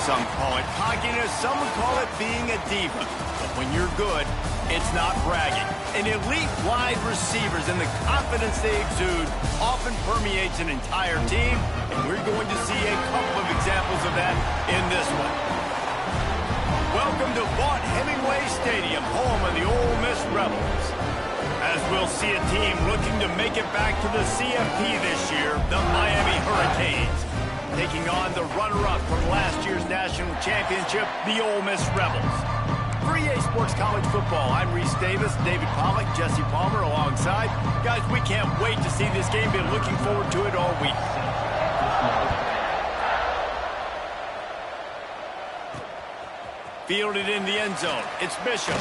some call it cockiness, some would call it being a diva. But when you're good, it's not bragging. And elite wide receivers and the confidence they exude often permeates an entire team, and we're going to see a couple of examples of that in this one. Welcome to Vaught-Hemingway Stadium, home of the Ole Miss Rebels. As we'll see a team looking to make it back to the CFP this year, the Miami Hurricanes, taking on the runner-up from last year's national championship, the Ole Miss Rebels. For EA Sports College Football, I'm Reese Davis, David Pollack, Jesse Palmer alongside. Guys, we can't wait to see this game. Been looking forward to it all week. Fielded in the end zone. It's Bishop.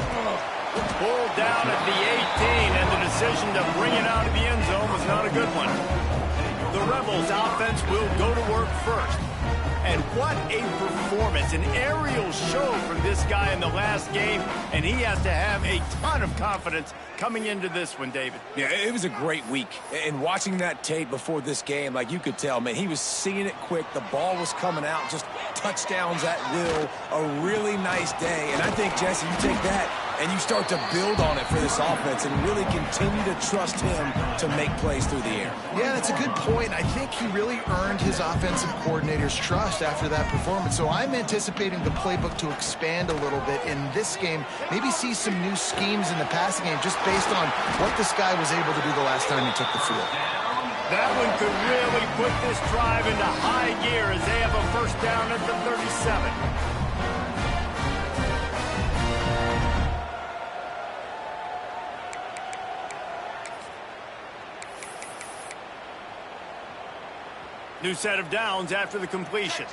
Pulled down at the 18, and the decision to bring it out of the end zone was not a good one. The Rebels offense will go to work first. And what a performance, an aerial show from this guy in the last game, and he has to have a ton of confidence coming into this one, David. Yeah, it was a great week. And watching that tape before this game, like you could tell, man, he was seeing it quick. The ball was coming out, just touchdowns at will. A really nice day. And I think, Jesse, you take that and you start to build on it for this offense and really continue to trust him to make plays through the air. Yeah, that's a good point. I think he really earned his offensive coordinator's trust after that performance. So I'm anticipating the playbook to expand a little bit in this game, maybe see some new schemes in the passing game just based on what this guy was able to do the last time he took the field. That one could really put this drive into high gear as they have a first down at the 37. New set of downs after the completion.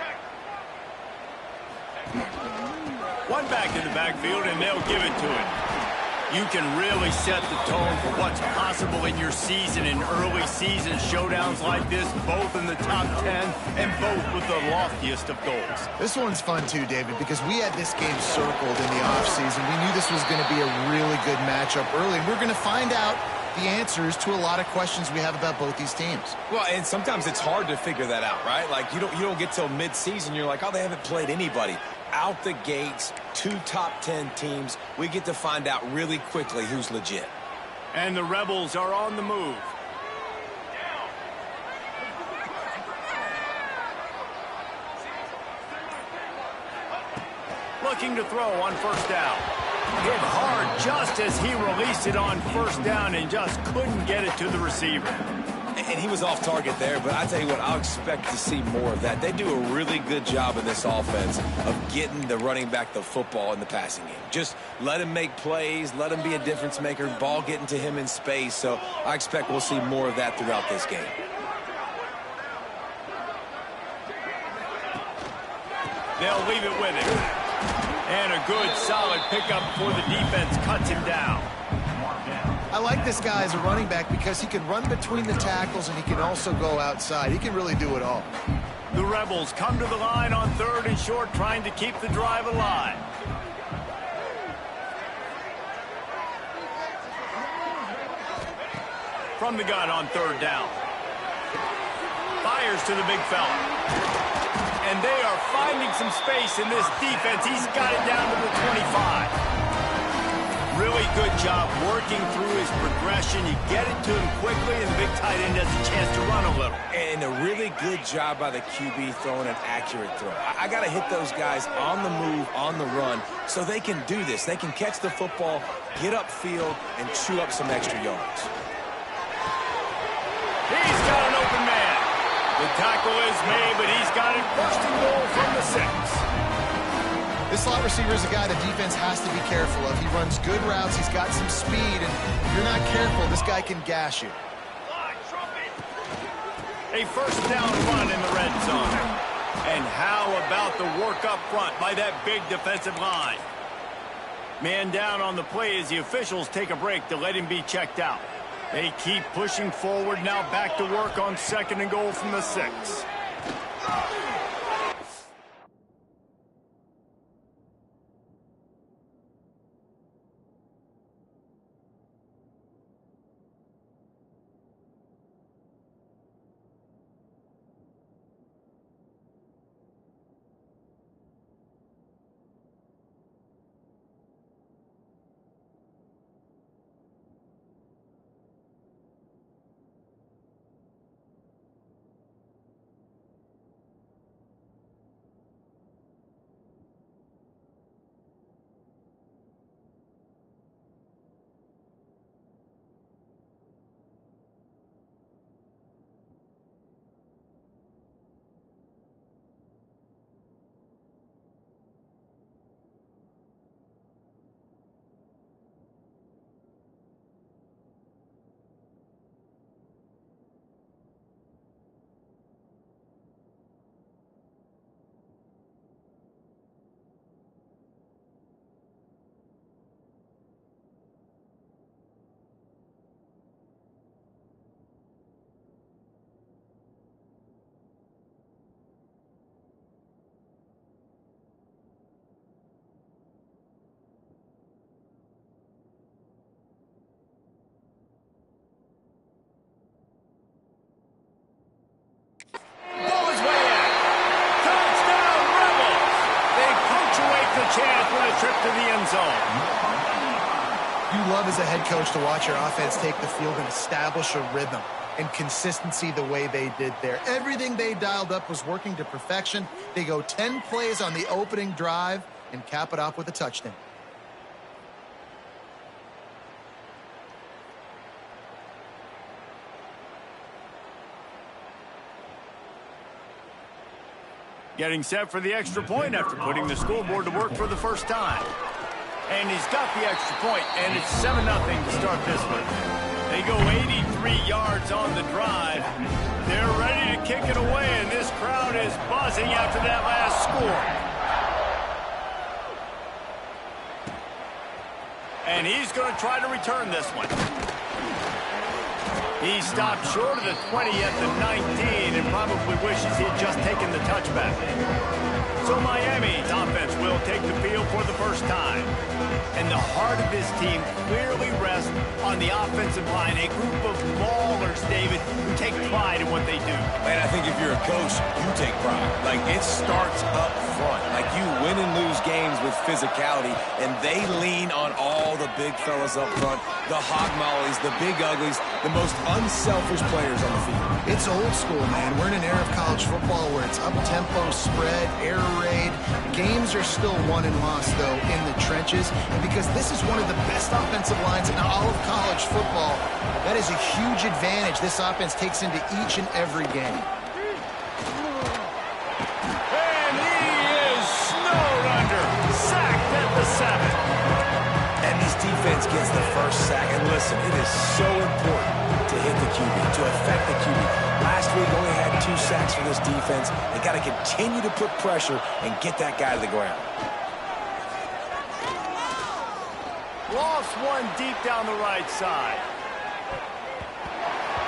One back in the backfield, and they'll give it to him. You can really set the tone for what's possible in your season in early season showdowns like this, both in the top 10 and both with the loftiest of goals. This one's fun too, David, because we had this game circled in the offseason. We knew this was going to be a really good matchup early, and we're going to find out the answers to a lot of questions we have about both these teams. Well, and sometimes it's hard to figure that out, right? Like you don't get till mid-season, you're like, oh, they haven't played anybody. Out the gates, 2 top 10 teams, we get to find out really quickly who's legit. And the Rebels are on the move. Looking to throw on first down. Hit hard just as he released it on first down and just couldn't get it to the receiver. And he was off target there, but I tell you what, I'll expect to see more of that. They do a really good job in this offense of getting the running back the football in the passing game. Just let him make plays, let him be a difference maker, ball getting to him in space. So I expect we'll see more of that throughout this game. They'll leave it with him. And a good, solid pickup before the defense cuts him down. I like this guy as a running back because he can run between the tackles and he can also go outside. He can really do it all. The Rebels come to the line on 3rd and short, trying to keep the drive alive. From the gun on 3rd down. Fires to the big fella. And they are finding some space in this defense. He's got it down to the 25. Really good job working through his progression. You get it to him quickly, and the big tight end has a chance to run a little. And a really good job by the QB throwing an accurate throw. I got to hit those guys on the move, on the run, so they can do this. They can catch the football, get upfield, and chew up some extra yards. He's got an open man. The tackle is made, but he's got it first and goal from the 6. This slot receiver is a guy the defense has to be careful of. He runs good routes, he's got some speed, and if you're not careful, this guy can gash you. A first down run in the red zone. And how about the work up front by that big defensive line? Man down on the play as the officials take a break to let him be checked out. They keep pushing forward, now back to work on 2nd and goal from the 6. chance with a trip to the end zone. You love as a head coach to watch your offense take the field and establish a rhythm and consistency the way they did there. Everything they dialed up was working to perfection. They go 10 plays on the opening drive and cap it off with a touchdown. Getting set for the extra point after putting the scoreboard to work for the first time. And he's got the extra point, and it's 7-0 to start this one. They go 83 yards on the drive. They're ready to kick it away, and this crowd is buzzing after that last score. And he's going to try to return this one. He stopped short of the 20 at the 19 and probably wishes he had just taken the touchback. So Miami's offense will take the field for the first time. And the heart of this team clearly rests on the offensive line, a group of maulers, David, who take pride in what they do. Man, I think if you're a coach, you take pride. Like, it starts up front. Like, you win and lose games with physicality, and they lean on all the big fellas up front, the hog mollies, the big uglies, the most unselfish players on the field. It's old school, man. We're in an era of college football where it's up-tempo, spread, air raid. Games are still won and lost, though, in the trenches. And because this is one of the best offensive lines in all of college football, that is a huge advantage this offense takes into each and every game. And he is snowed under, sacked at the 7. And this defense gets the first sack. And listen, it is so important to hit the QB, to affect the QB. Last week only had 2 sacks for this defense. They got to continue to put pressure and get that guy to the ground. Lost one deep down the right side.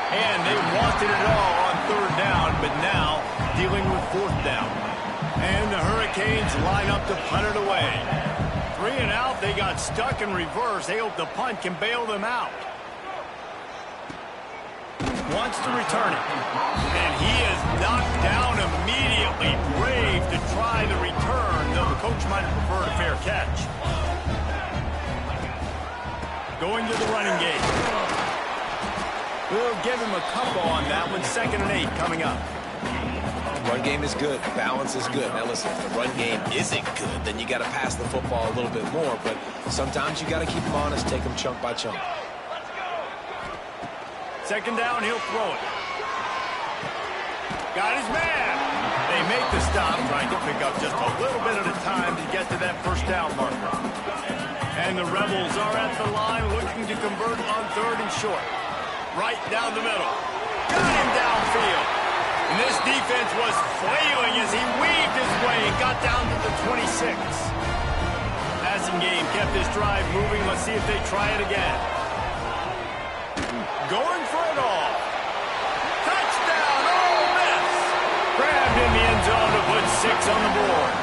And they wanted it all on 3rd down, but now dealing with 4th down. And the Hurricanes line up to punt it away. 3 and out, they got stuck in reverse. They hope the punt can bail them out. Wants to return it. And he is knocked down immediately. Brave to try the return, though the coach might have preferred a fair catch. Going to the running game. We'll give him a couple on that one. 2nd and 8 coming up. Run game is good. Balance is good. Now listen, if the run game isn't good, then you got to pass the football a little bit more. But sometimes you got to keep them honest, take them chunk by chunk. 2nd down, he'll throw it. Got his man. They make the stop, trying to pick up just a little bit at a time to get to that 1st down marker. And the Rebels are at the line looking to convert on 3rd and short. Right down the middle. Got him downfield. And this defense was flailing as he weaved his way and got down to the 26. Passing game kept this drive moving. Let's see if they try it again. Going for it all. Touchdown, Ole Miss. Grabbed in the end zone to put 6 on the board.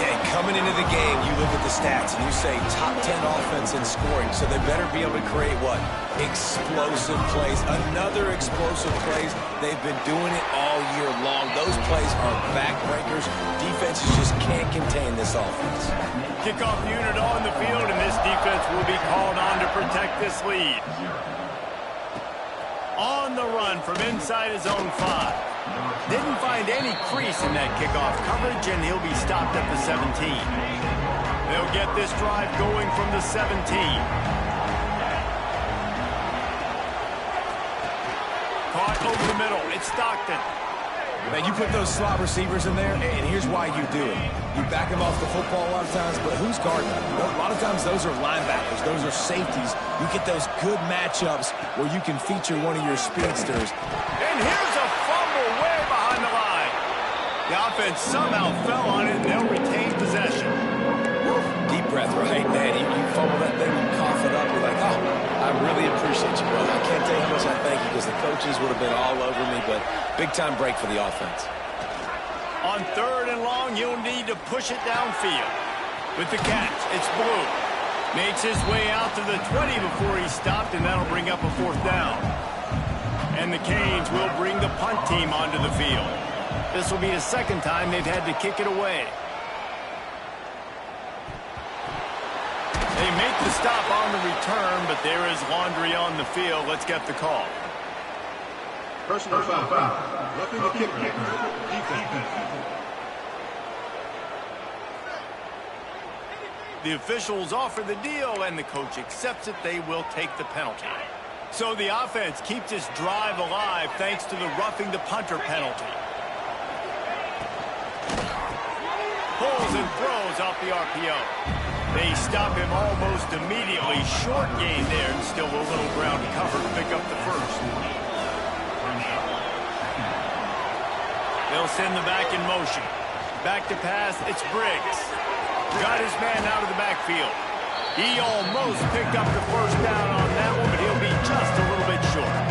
Yeah, coming into the game, you look at the stats and you say top 10 offense in scoring, so they better be able to create what? Explosive plays. Another explosive plays. They've been doing it all year long. Those plays are backbreakers. Defenses just can't contain this offense. Kickoff unit on the field, and this defense will be called on to protect this lead. On the run from inside his own 5. Didn't find any crease in that kickoff coverage, and he'll be stopped at the 17. They'll get this drive going from the 17. Caught over the middle. It's Stockton. Man, you put those slot receivers in there, and here's why you do it. You back them off the football a lot of times, but who's guarding them? A lot of times those are linebackers. Those are safeties. You get those good matchups where you can feature one of your speedsters. And here's a fumble way behind the line. The offense somehow fell on it, and they'll retain possession. Deep breath, right, man? You fumble that thing, you cough it up, you're like, oh, I really appreciate you, brother. I can't tell you how much I thank you because the coaches would have been all over me, but big-time break for the offense. On 3rd and long, you'll need to push it downfield. With the catch, it's Blue. Makes his way out to the 20 before he stopped, and that'll bring up a 4th down. And the Canes will bring the punt team onto the field. This will be the 2nd time they've had to kick it away. They make the stop on the return, but there is laundry on the field. Let's get the call. Personal foul. Roughing the kicker. Defense. The officials offer the deal, and the coach accepts it. They will take the penalty. So the offense keeps its drive alive thanks to the roughing the punter penalty. Pulls and throws off the RPO. They stop him almost immediately. Short gain there, and still a little ground to cover to pick up the first. They'll send the back in motion. Back to pass, it's Briggs. Got his man out of the backfield. He almost picked up the first down on that one, but he'll be just a little bit short.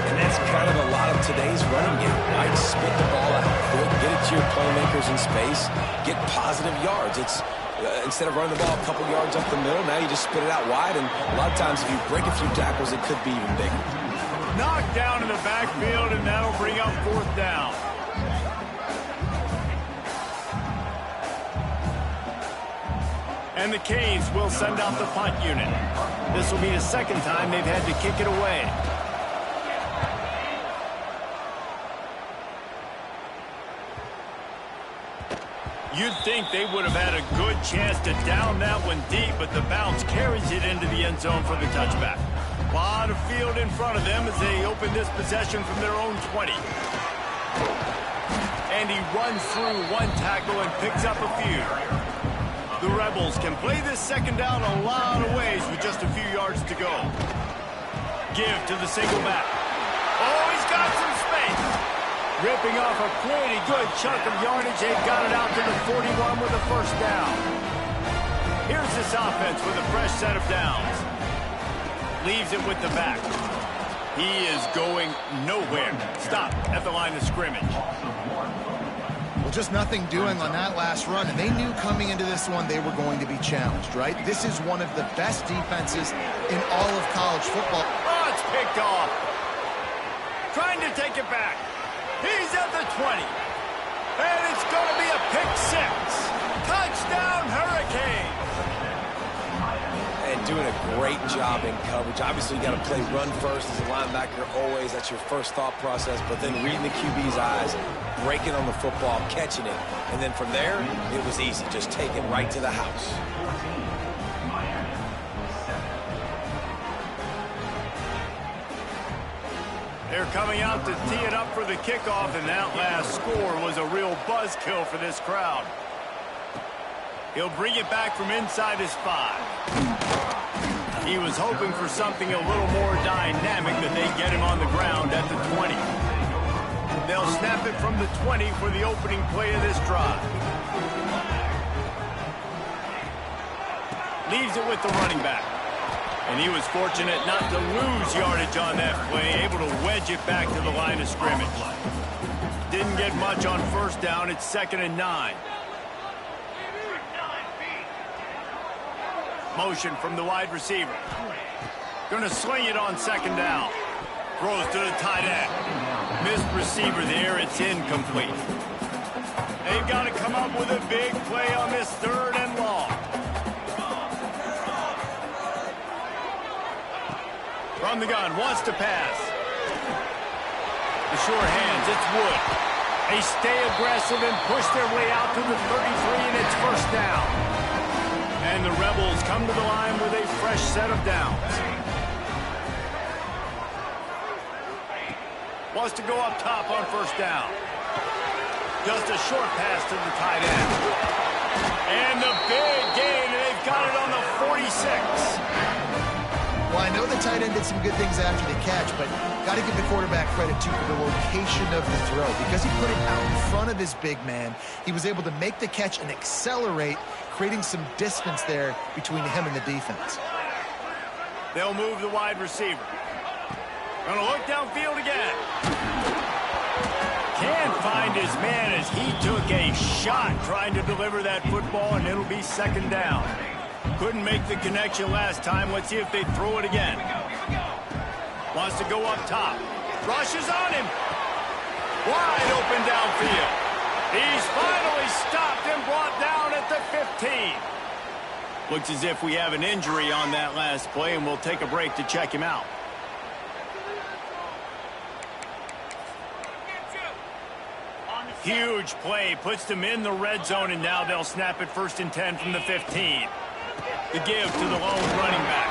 And that's kind of a lot of today's running game, right? Spit the ball out quick, get it to your playmakers in space, get positive yards. It's instead of running the ball a couple yards up the middle, now you just spit it out wide, and a lot of times if you break a few tackles, it could be even bigger. Knocked down in the backfield, and that'll bring up fourth down. And the Canes will send out the punt unit. This will be the second time they've had to kick it away. You'd think they would have had a good chance to down that one deep, but the bounce carries it into the end zone for the touchback. A lot of field in front of them as they open this possession from their own 20. And he runs through one tackle and picks up a few. The Rebels can play this second down a lot of ways with just a few yards to go. Give to the single back. Oh, he's got some space. Ripping off a pretty good chunk of yardage. They've got it out to the 41 with a first down. Here's this offense with a fresh set of downs. Leaves it with the back. He is going nowhere. Stop at the line of scrimmage. Well, just nothing doing on that last run, and they knew coming into this one they were going to be challenged, right? This is one of the best defenses in all of college football. Oh, it's picked off. Trying to take it back. He's at the 20. And it's going to be a pick six. Touchdown, Hurricanes. And doing a great job in coverage. Obviously, you got to play run first as a linebacker always. That's your first thought process. But then reading the QB's eyes, breaking on the football, catching it. And then from there, it was easy. Just take it right to the house. They're coming out to tee it up for the kickoff, and that last score was a real buzzkill for this crowd. He'll bring it back from inside his 5. He was hoping for something a little more dynamic, that they get him on the ground at the 20. They'll snap it from the 20 for the opening play of this drive. Leaves it with the running back. And he was fortunate not to lose yardage on that play, able to wedge it back to the line of scrimmage. Didn't get much on first down. It's 2nd and 9. Motion from the wide receiver. Going to sling it on 2nd down. Throws to the tight end. Missed receiver there. It's incomplete. They've got to come up with a big play on this 3rd and long. From the gun, wants to pass. The short hands, it's Wood. They stay aggressive and push their way out to the 33, and it's first down. And the Rebels come to the line with a fresh set of downs. Wants to go up top on first down. Just a short pass to the tight end. And the big gain, and they've got it on the 46. Well, I know the tight end did some good things after the catch, but got to give the quarterback credit, too, for the location of the throw. Because he put it out in front of his big man, he was able to make the catch and accelerate, creating some distance there between him and the defense. They'll move the wide receiver. Gonna look downfield again. Can't find his man as he took a shot trying to deliver that football, and it'll be 2nd down. Couldn't make the connection last time. Let's see if they throw it again. Wants to go up top. Rushes on him. Wide open downfield. He's finally stopped and brought down at the 15. Looks as if we have an injury on that last play, and we'll take a break to check him out. Huge play, puts them in the red zone, and now they'll snap it 1st and 10 from the 15. The give to the lone running back.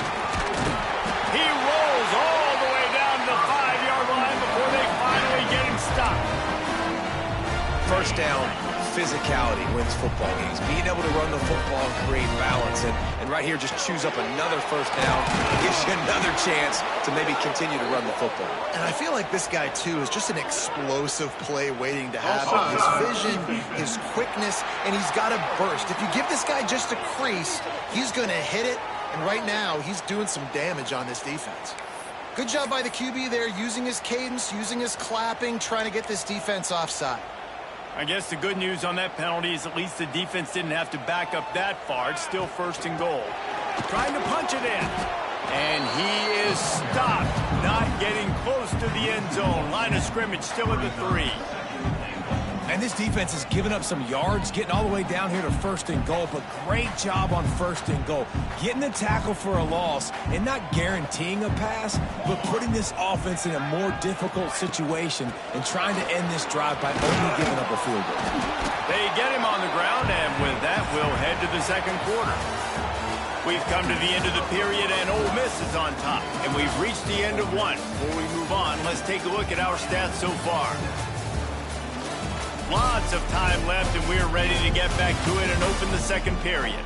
He rolls all the way down to the 5-yard line before they finally get him stopped. First down, physicality wins football games. Being able to run the football and create balance. And right here, just choose up another first down. Gives you another chance to maybe continue to run the football. And I feel like this guy, too, is just an explosive play waiting to happen. His vision, his quickness, and he's got a burst. If you give this guy just a crease, he's going to hit it. And right now, he's doing some damage on this defense. Good job by the QB there, using his cadence, using his clapping, trying to get this defense offside. I guess the good news on that penalty is at least the defense didn't have to back up that far. It's still 1st and goal. Trying to punch it in. And he is stopped. Not getting close to the end zone. Line of scrimmage still at the 3. And this defense has given up some yards, getting all the way down here to 1st and goal, but great job on 1st and goal. Getting the tackle for a loss and not guaranteeing a pass, but putting this offense in a more difficult situation and trying to end this drive by only giving up a field goal. They get him on the ground, and with that, we'll head to the 2nd quarter. We've come to the end of the period, and Ole Miss is on top, and we've reached the end of one. Before we move on, let's take a look at our stats so far. Lots of time left, and we're ready to get back to it and open the 2nd period.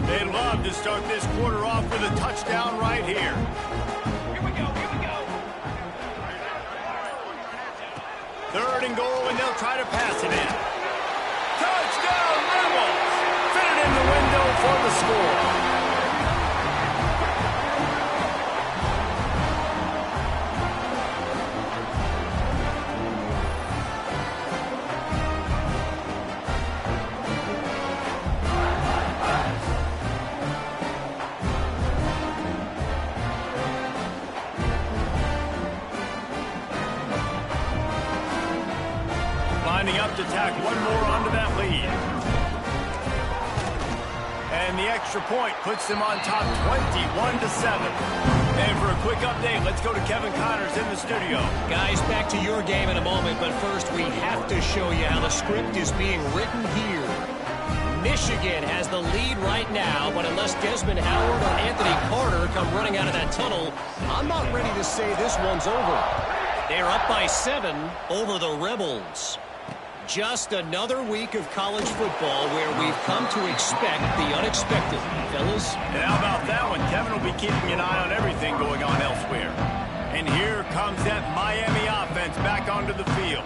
They'd love to start this quarter off with a touchdown right here. Here we go, here we go. 3rd and goal, and they'll try to pass it in. Touchdown, Rebels! Fit it in the window for the score. Lining up to tack one more onto that lead. And the extra point puts them on top 21-7. And for a quick update, let's go to Kevin Connors in the studio. Guys, back to your game in a moment, but first we have to show you how the script is being written here. Michigan has the lead right now, but unless Desmond Howard or Anthony Carter come running out of that tunnel, I'm not ready to say this one's over. They're up by 7 over the Rebels. Just another week of college football where we've come to expect the unexpected, fellas. And how about that one? Kevin will be keeping an eye on everything going on elsewhere. And here comes that Miami offense back onto the field.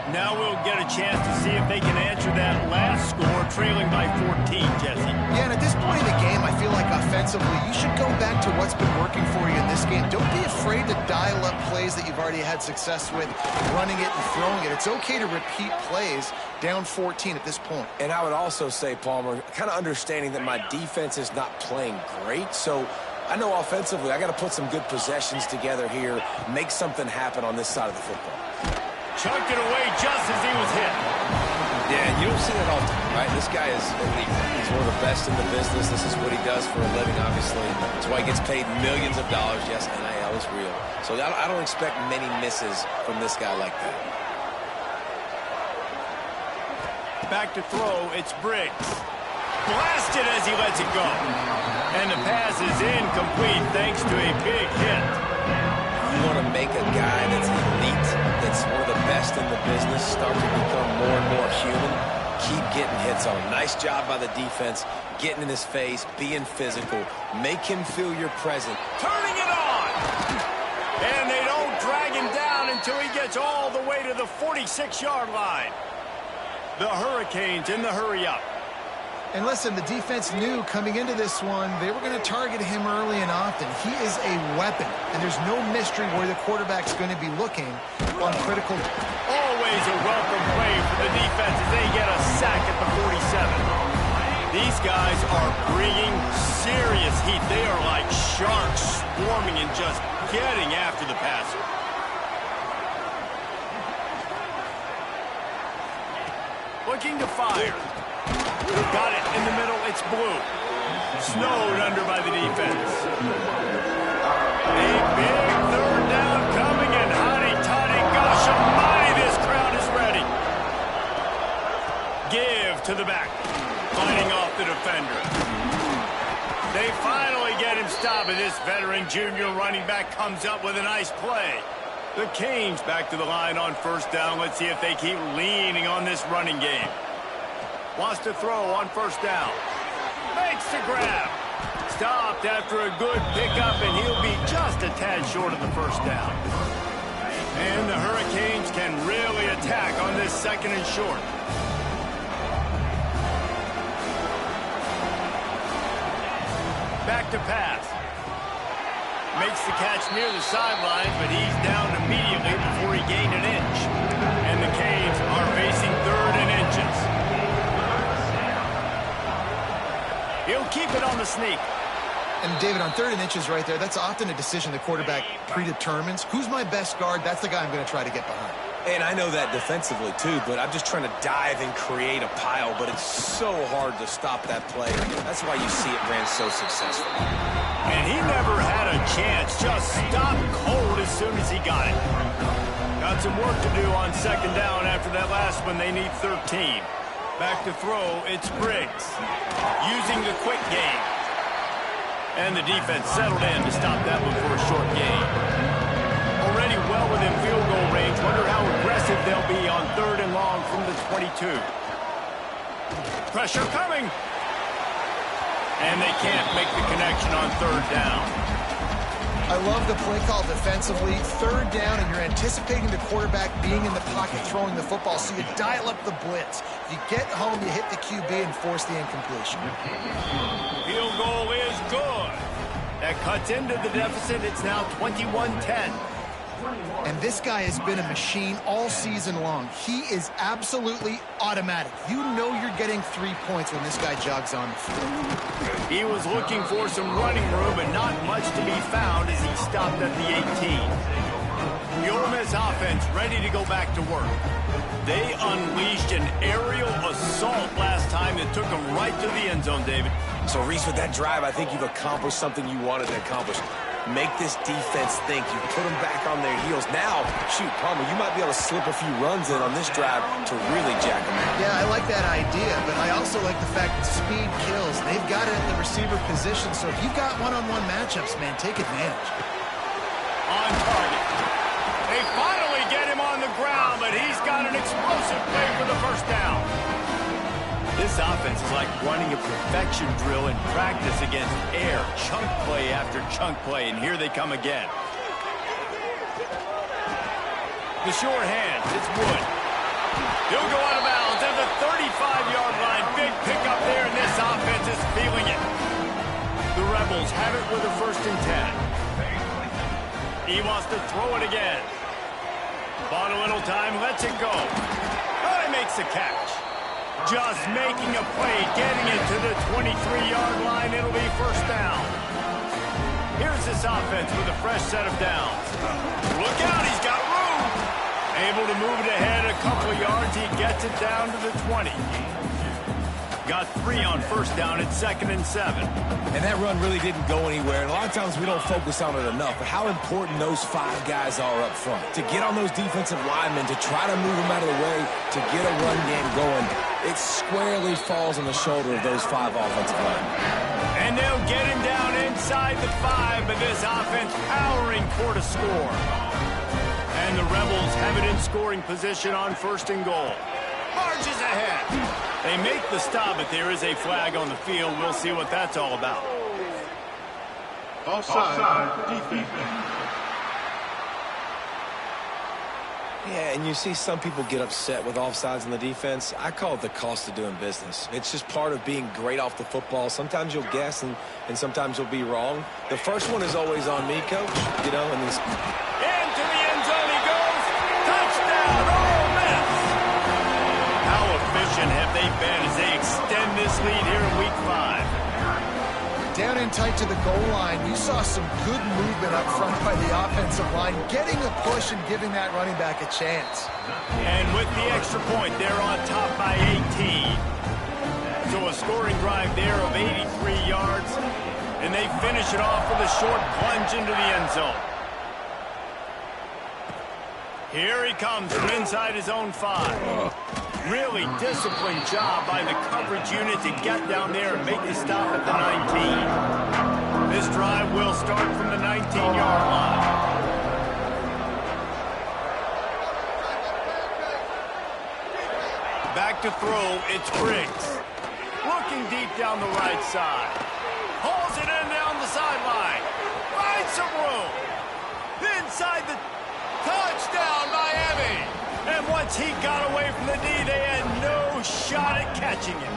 Now we'll get a chance to see if they can answer that last score, trailing by 14, Jesse. Yeah, and at this point in the game, I feel like offensively, you should go back to what's been working for you in this game. Don't be afraid to dial up plays that you've already had success with, running it and throwing it. It's okay to repeat plays down 14 at this point. And I would also say, Palmer, kind of understanding that my defense is not playing great, so I know offensively I got to put some good possessions together here, make something happen on this side of the football. Chucked it away just as he was hit. Yeah, and you don't see that all the time, right? This guy is elite. He's one of the best in the business. This is what he does for a living, obviously. That's why he gets paid millions of dollars. Yes, NIL is real. So I don't expect many misses from this guy like that. Back to throw, it's Briggs. Blasted as he lets it go. And the pass is incomplete thanks to a big hit. You want to make a guy that's elite, that's one of the best in the business, start to become more and more human, keep getting hits on him. Nice job by the defense, getting in his face, being physical, make him feel your presence. Turning it on! And they don't drag him down until he gets all the way to the 46-yard line. The Hurricanes in the hurry-up. And listen, the defense knew coming into this one, they were going to target him early and often. He is a weapon, and there's no mystery where the quarterback's going to be looking on critical. Always a welcome play for the defense as they get a sack at the 47. These guys are bringing serious heat. They are like sharks swarming and just getting after the passer. looking to fire. Got it in the middle. It's blue. Snowed under by the defense. A big third down coming, and hotty-toddy, gosh almighty, this crowd is ready. Give to the back, fighting off the defender. They finally get him stopped, and this veteran junior running back comes up with a nice play. The Canes back to the line on first down. Let's see if they keep leaning on this running game. Wants to throw on first down. Makes the grab. Stopped after a good pickup, and he'll be just a tad short of the first down. And the Hurricanes can really attack on this second and short. Back to pass. Makes the catch near the sidelines, but he's down immediately before he gained an inch. And the Canes are facing third and inches. He'll keep it on the sneak. And David, on third and inches right there, that's often a decision the quarterback predetermines. Who's my best guard? That's the guy I'm going to try to get behind. And I know that defensively, too, but I'm just trying to dive and create a pile, but it's so hard to stop that play. That's why you see it ran so successful. And he never had a chance. Just stopped cold as soon as he got it. Got some work to do on second down after that last one. They need 13. Back to throw, it's Briggs. Using the quick game. And the defense settled in to stop that one for a short gain. Already well within field goal range. Wonder how aggressive they'll be on third and long from the 22. Pressure coming. And they can't make the connection on third down. I love the play call defensively. Third down, and you're anticipating the quarterback being in the pocket throwing the football, so you dial up the blitz. If you get home, you hit the QB and force the incompletion. Field goal is good. That cuts into the deficit. It's now 21-10. And this guy has been a machine all season long. He is absolutely automatic. You know you're getting 3 points when this guy jogs on the field. He was looking for some running room, but not much to be found as he stopped at the 18. The Ole Miss offense ready to go back to work. They unleashed an aerial assault last time that took them right to the end zone, David. So, Reese, with that drive, I think you've accomplished something you wanted to accomplish. Make this defense think. You put them back on their heels. Now, shoot, Palmer, you might be able to slip a few runs in on this drive to really jack them out. Yeah, I like that idea, but I also like the fact that speed kills. They've got it at the receiver position, so if you've got one-on-one matchups, man, take advantage. On target. They finally get him on the ground, but he's got an explosive play for the first down. This offense is like running a perfection drill in practice against air. Chunk play after chunk play, and here they come again. The short hands, it's Wood. He'll go out of bounds at the 35-yard line. Big pickup there, and this offense is feeling it. The Rebels have it with a 1st and 10. He wants to throw it again. Bought a little time, lets it go. Oh, he makes the catch. Just making a play, getting it to the 23-yard line. It'll be first down. Here's this offense with a fresh set of downs. Look out, he's got room. Able to move it ahead a couple of yards. He gets it down to the 20. Got 3 on first down at 2nd and 7. And that run really didn't go anywhere. And a lot of times we don't focus on it enough. But how important those 5 guys are up front. To get on those defensive linemen, to try to move them out of the way, to get a run game going, it squarely falls on the shoulder of those 5 offensive linemen. And they'll get him down inside the 5, but this offense powering toward a score. And the Rebels have it in scoring position on 1st and goal. Marches ahead. They make the stop, but there is a flag on the field. We'll see what that's all about. Offside, defense. Yeah, and you see some people get upset with offsides in the defense. I call it the cost of doing business. It's just part of being great off the football. Sometimes you'll guess, and sometimes you'll be wrong. The first one is always on me, Coach. You know, and into the end zone he goes. Touchdown, Ole Miss. How efficient have they been as they extend this lead here in Week 5? Down in tight to the goal line, you saw some good movement up front by the offensive line, getting a push and giving that running back a chance. And with the extra point, they're on top by 18. So a scoring drive there of 83 yards, and they finish it off with a short plunge into the end zone. Here he comes from inside his own 5. Really disciplined job by the coverage unit to get down there and make the stop at the 19. This drive will start from the 19-yard line. Back to throw, it's Briggs. Looking deep down the right side. Hauls it in down the sideline. Finds some room. Inside the touchdown, Miami. And once he got away from the D, they had no shot at catching him.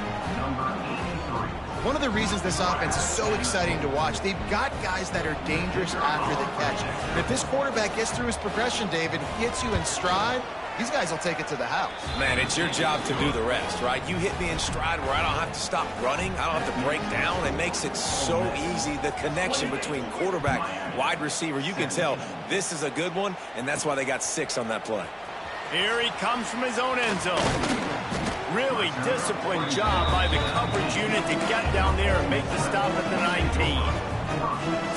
One of the reasons this offense is so exciting to watch, they've got guys that are dangerous after the catch. And if this quarterback gets through his progression, David, hits you in stride, these guys will take it to the house. Man, it's your job to do the rest, right? You hit me in stride where I don't have to stop running. I don't have to break down. It makes it so easy. The connection between quarterback, wide receiver, you can tell this is a good one, and that's why they got 6 on that play. Here he comes from his own end zone. Really disciplined job by the coverage unit to get down there and make the stop at the 19.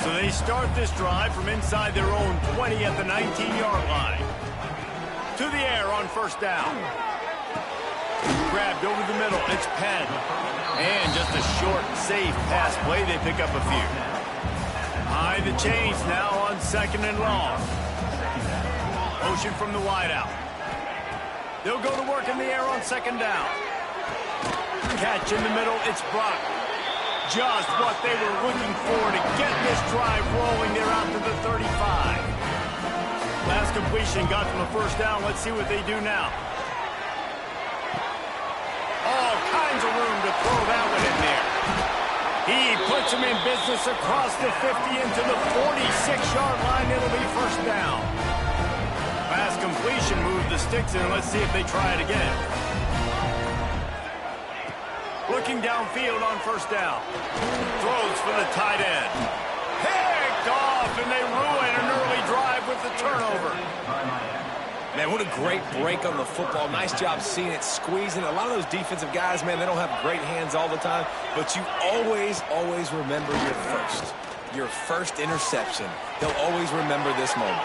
So they start this drive from inside their own 20 at the 19-yard line. To the air on first down. Grabbed over the middle. It's Penn. And just a short, safe pass play. They pick up a few. High the chains now on 2nd and long. Motion from the wideout. They'll go to work in the air on 2nd down. Catch in the middle. It's Brock. Just what they were looking for to get this drive rolling. They're out to the 35. Last completion got them a first down. Let's see what they do now. All kinds of room to throw that one in there. He puts him in business across the 50 into the 46-yard line. It'll be first down. Last completion moved the sticks in. Let's see if they try it again. Looking downfield on first down. Throws for the tight end. Picked off, and they ruin an early drive with the turnover. Man, what a great break on the football. Nice job seeing it, squeezing. A lot of those defensive guys, man, they don't have great hands all the time, but you always, always remember your first interception. They'll always remember this moment.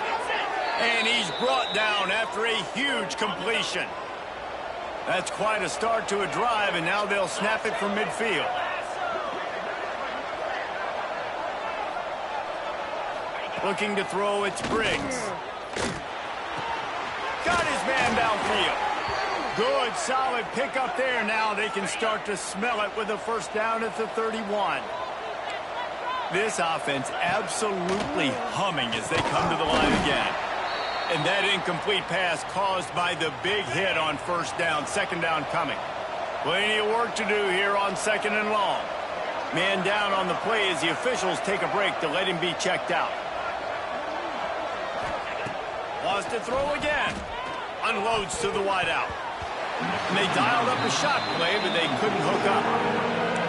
And he's brought down after a huge completion. That's quite a start to a drive, and now they'll snap it from midfield. Looking to throw, it's Briggs. Got his man downfield. Good, solid pickup there. Now they can start to smell it with a first down at the 31. This offense absolutely humming as they come to the line again. And that incomplete pass caused by the big hit on first down. 2nd down coming. Plenty of work to do here on 2nd and long. Man down on the play as the officials take a break to let him be checked out. Wants to throw again. Unloads to the wideout. And they dialed up a shot play, but they couldn't hook up.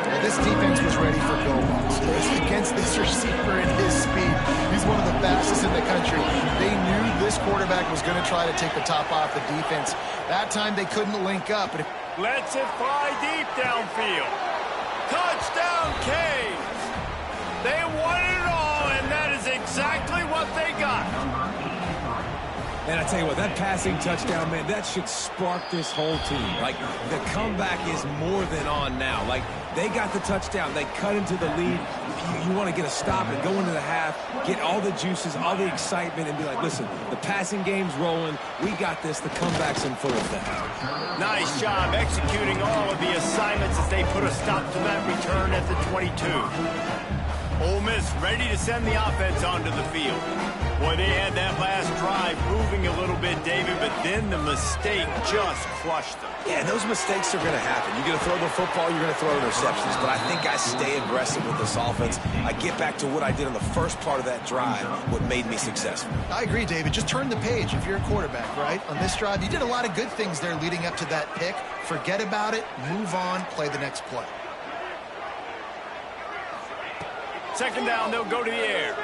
Well, this defense was ready for goal lines. Against this receiver and his speed, he's one of the fastest in the country. They knew this quarterback was going to try to take the top off the defense. That time they couldn't link up. But lets it fly deep downfield. Touchdown, Canes. They wanted it all, and that is exactly what they got. And I tell you what, that passing touchdown, man, that should spark this whole team. Like, the comeback is more than on now. Like, they got the touchdown. They cut into the lead. You want to get a stop and go into the half, get all the juices, all the excitement, and be like, listen, the passing game's rolling. We got this. The comeback's in full effect. Nice job executing all of the assignments as they put a stop to that return at the 22. Ole Miss ready to send the offense onto the field. Boy, they had that last drive moving a little bit, David, but then the mistake just crushed them. Yeah, those mistakes are going to happen. You're going to throw the football, you're going to throw interceptions, but I think I stay aggressive with this offense. I get back to what I did on the first part of that drive, what made me successful. I agree, David. Just turn the page if you're a quarterback, right? On this drive, you did a lot of good things there leading up to that pick. Forget about it, move on, play the next play. Second down, they'll go to the air.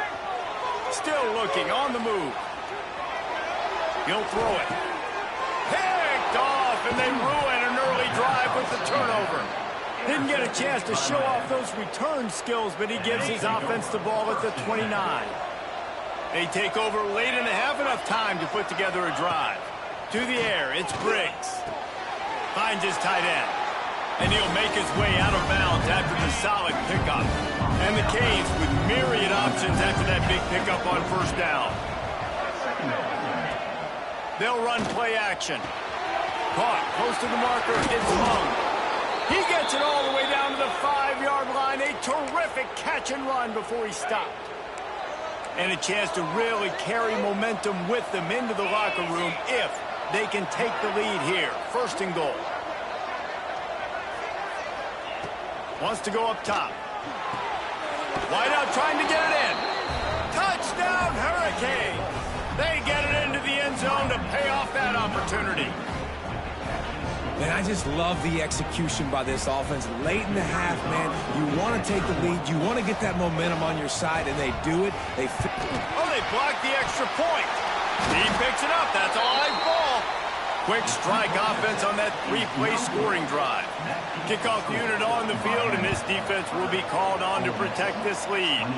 Still looking, on the move. He'll throw it. Picked off, and they ruin an early drive with the turnover. Didn't get a chance to show off those return skills, but he gives his offense the ball at the 29. They take over late in the half, enough time to put together a drive. To the air, it's Briggs. Finds his tight end. And he'll make his way out of bounds after the solid pickup. And the Canes with myriad options after that big pickup on first down. They'll run play action. Caught close to the marker. It's hung. He gets it all the way down to the 5-yard line. A terrific catch and run before he stopped. And a chance to really carry momentum with them into the locker room if they can take the lead here. First and goal. Wants to go up top. Wide out trying to get it in. Touchdown, Hurricane. They get it into the end zone to pay off that opportunity. And I just love the execution by this offense. Late in the half, man, you want to take the lead. You want to get that momentum on your side, and they do it. They blocked the extra point. He picks it up. That's a live ball. Quick strike offense on that 3-play scoring drive. Kickoff unit on the field, and this defense will be called on to protect this lead.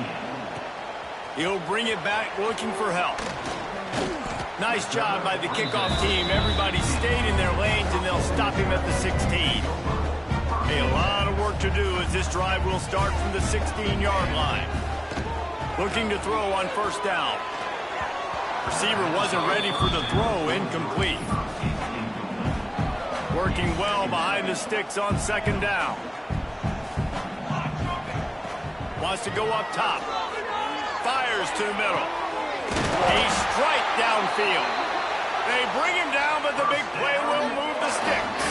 He'll bring it back looking for help. Nice job by the kickoff team. Everybody stayed in their lanes, and they'll stop him at the 16. A lot of work to do as this drive will start from the 16-yard line. Looking to throw on first down. Receiver wasn't ready for the throw. Incomplete. Working well behind the sticks on second down. Wants to go up top. Fires to the middle. A strike downfield. They bring him down, but the big play will move the sticks.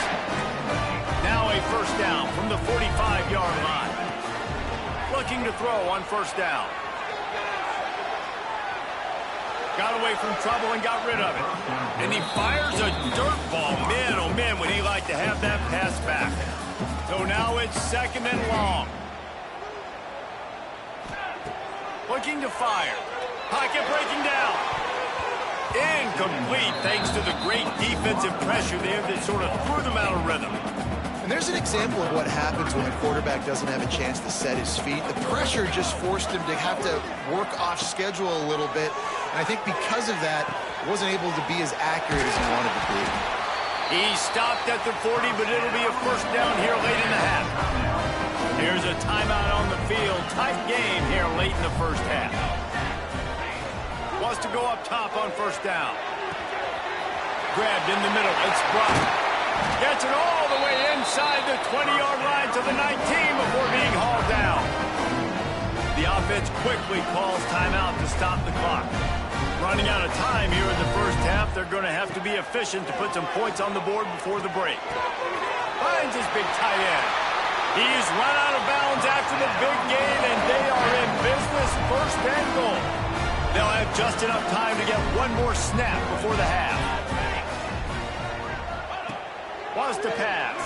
Now a first down from the 45-yard line. Looking to throw on first down. Got away from trouble and got rid of it. And he fires a dirt ball. Man, oh man, would he like to have that pass back. So now it's second and long. Looking to fire. Pocket breaking down. Incomplete thanks to the great defensive pressure there that sort of threw them out of rhythm. And there's an example of what happens when a quarterback doesn't have a chance to set his feet. The pressure just forced him to have to work off schedule a little bit. And I think because of that, he wasn't able to be as accurate as he wanted to be. He stopped at the 40, but it'll be a first down here late in the half. Here's a timeout on the field. Tight game here late in the first half. Wants to go up top on first down. Grabbed in the middle. It's blocked. Gets it all the way inside the 20-yard line to the 19 before being hauled down. The offense quickly calls timeout to stop the clock. Running out of time here in the first half, they're going to have to be efficient to put some points on the board before the break. Finds his big tight end. He's run out of bounds after the big gain, and they are in business first and goal. They'll have just enough time to get one more snap before the half. Wants to pass.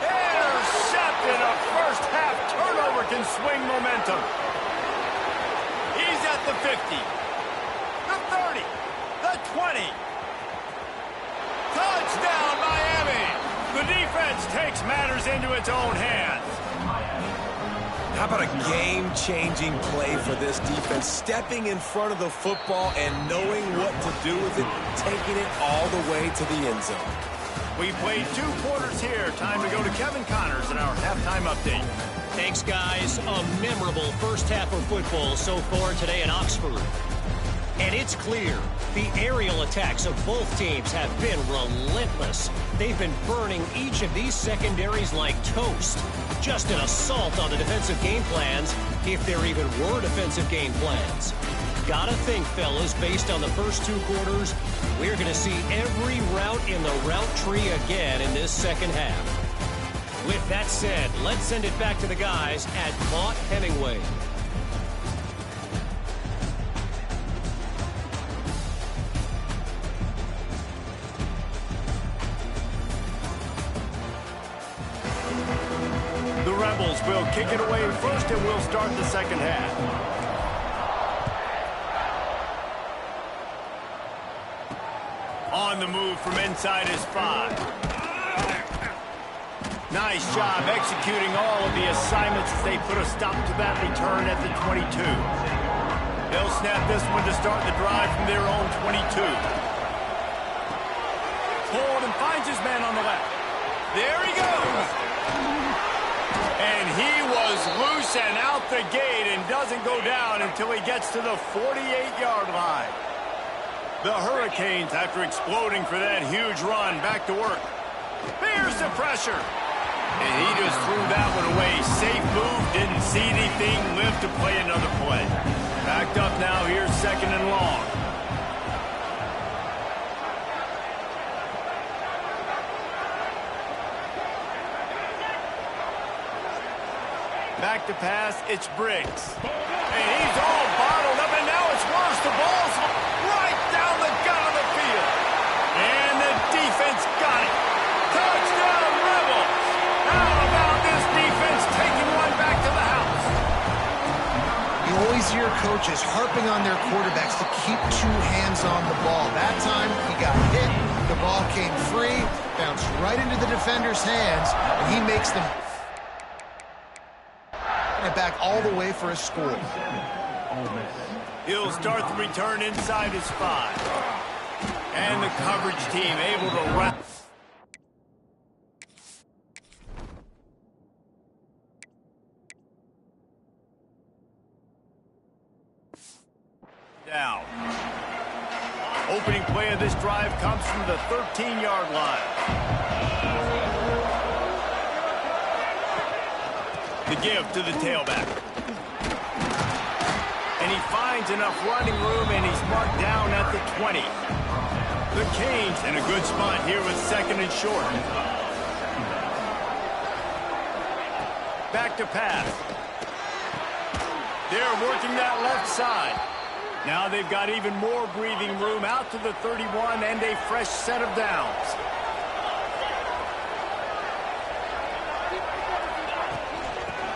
Intercepted. A first half turnover can swing momentum. He's at the 50. The 30. The 20. Touchdown, Miami. The defense takes matters into its own hands. How about a game-changing play for this defense? Stepping in front of the football and knowing what to do with it, taking it all the way to the end zone. We played 2 quarters here. Time to go to Kevin Connors in our halftime update. Thanks, guys. A memorable first half of football so far today in Oxford. And it's clear the aerial attacks of both teams have been relentless. They've been burning each of these secondaries like toast. Just an assault on the defensive game plans, if there even were defensive game plans. Gotta think, fellas, based on the first 2 quarters, we're going to see every route in the route tree again in this second half. With that said, let's send it back to the guys at Vaught-Hemingway. The Rebels will kick it away first, and we'll start the second half. On the move from inside his 5. Nice job executing all of the assignments as they put a stop to that return at the 22. They'll snap this one to start the drive from their own 22. Hold and finds his man on the left. There he goes. And he was loose and out the gate and doesn't go down until he gets to the 48-yard line. The Hurricanes, after exploding for that huge run, back to work. There's the pressure. And he just threw that one away. Safe move, didn't see anything, lived to play another play. Backed up now, here's second and long. Back to pass, it's Briggs. And he's all bottled up, and now it's worse. The ball's right down the gut of the field. And the defense got it. Touchdown, Rebels! How about this defense taking one back to the house? You always hear coaches harping on their quarterbacks to keep 2 hands on the ball. That time, he got hit. The ball came free, bounced right into the defender's hands, and he makes them it back all the way for a score. He'll start the return inside his 5. And the coverage team able to wrap. Down. Opening play of this drive comes from the 13-yard line. The give to the tailback. And he finds enough running room, and he's marked down at the 20. The Canes in a good spot here with second and short. Back to pass. They're working that left side. Now they've got even more breathing room out to the 31 and a fresh set of downs.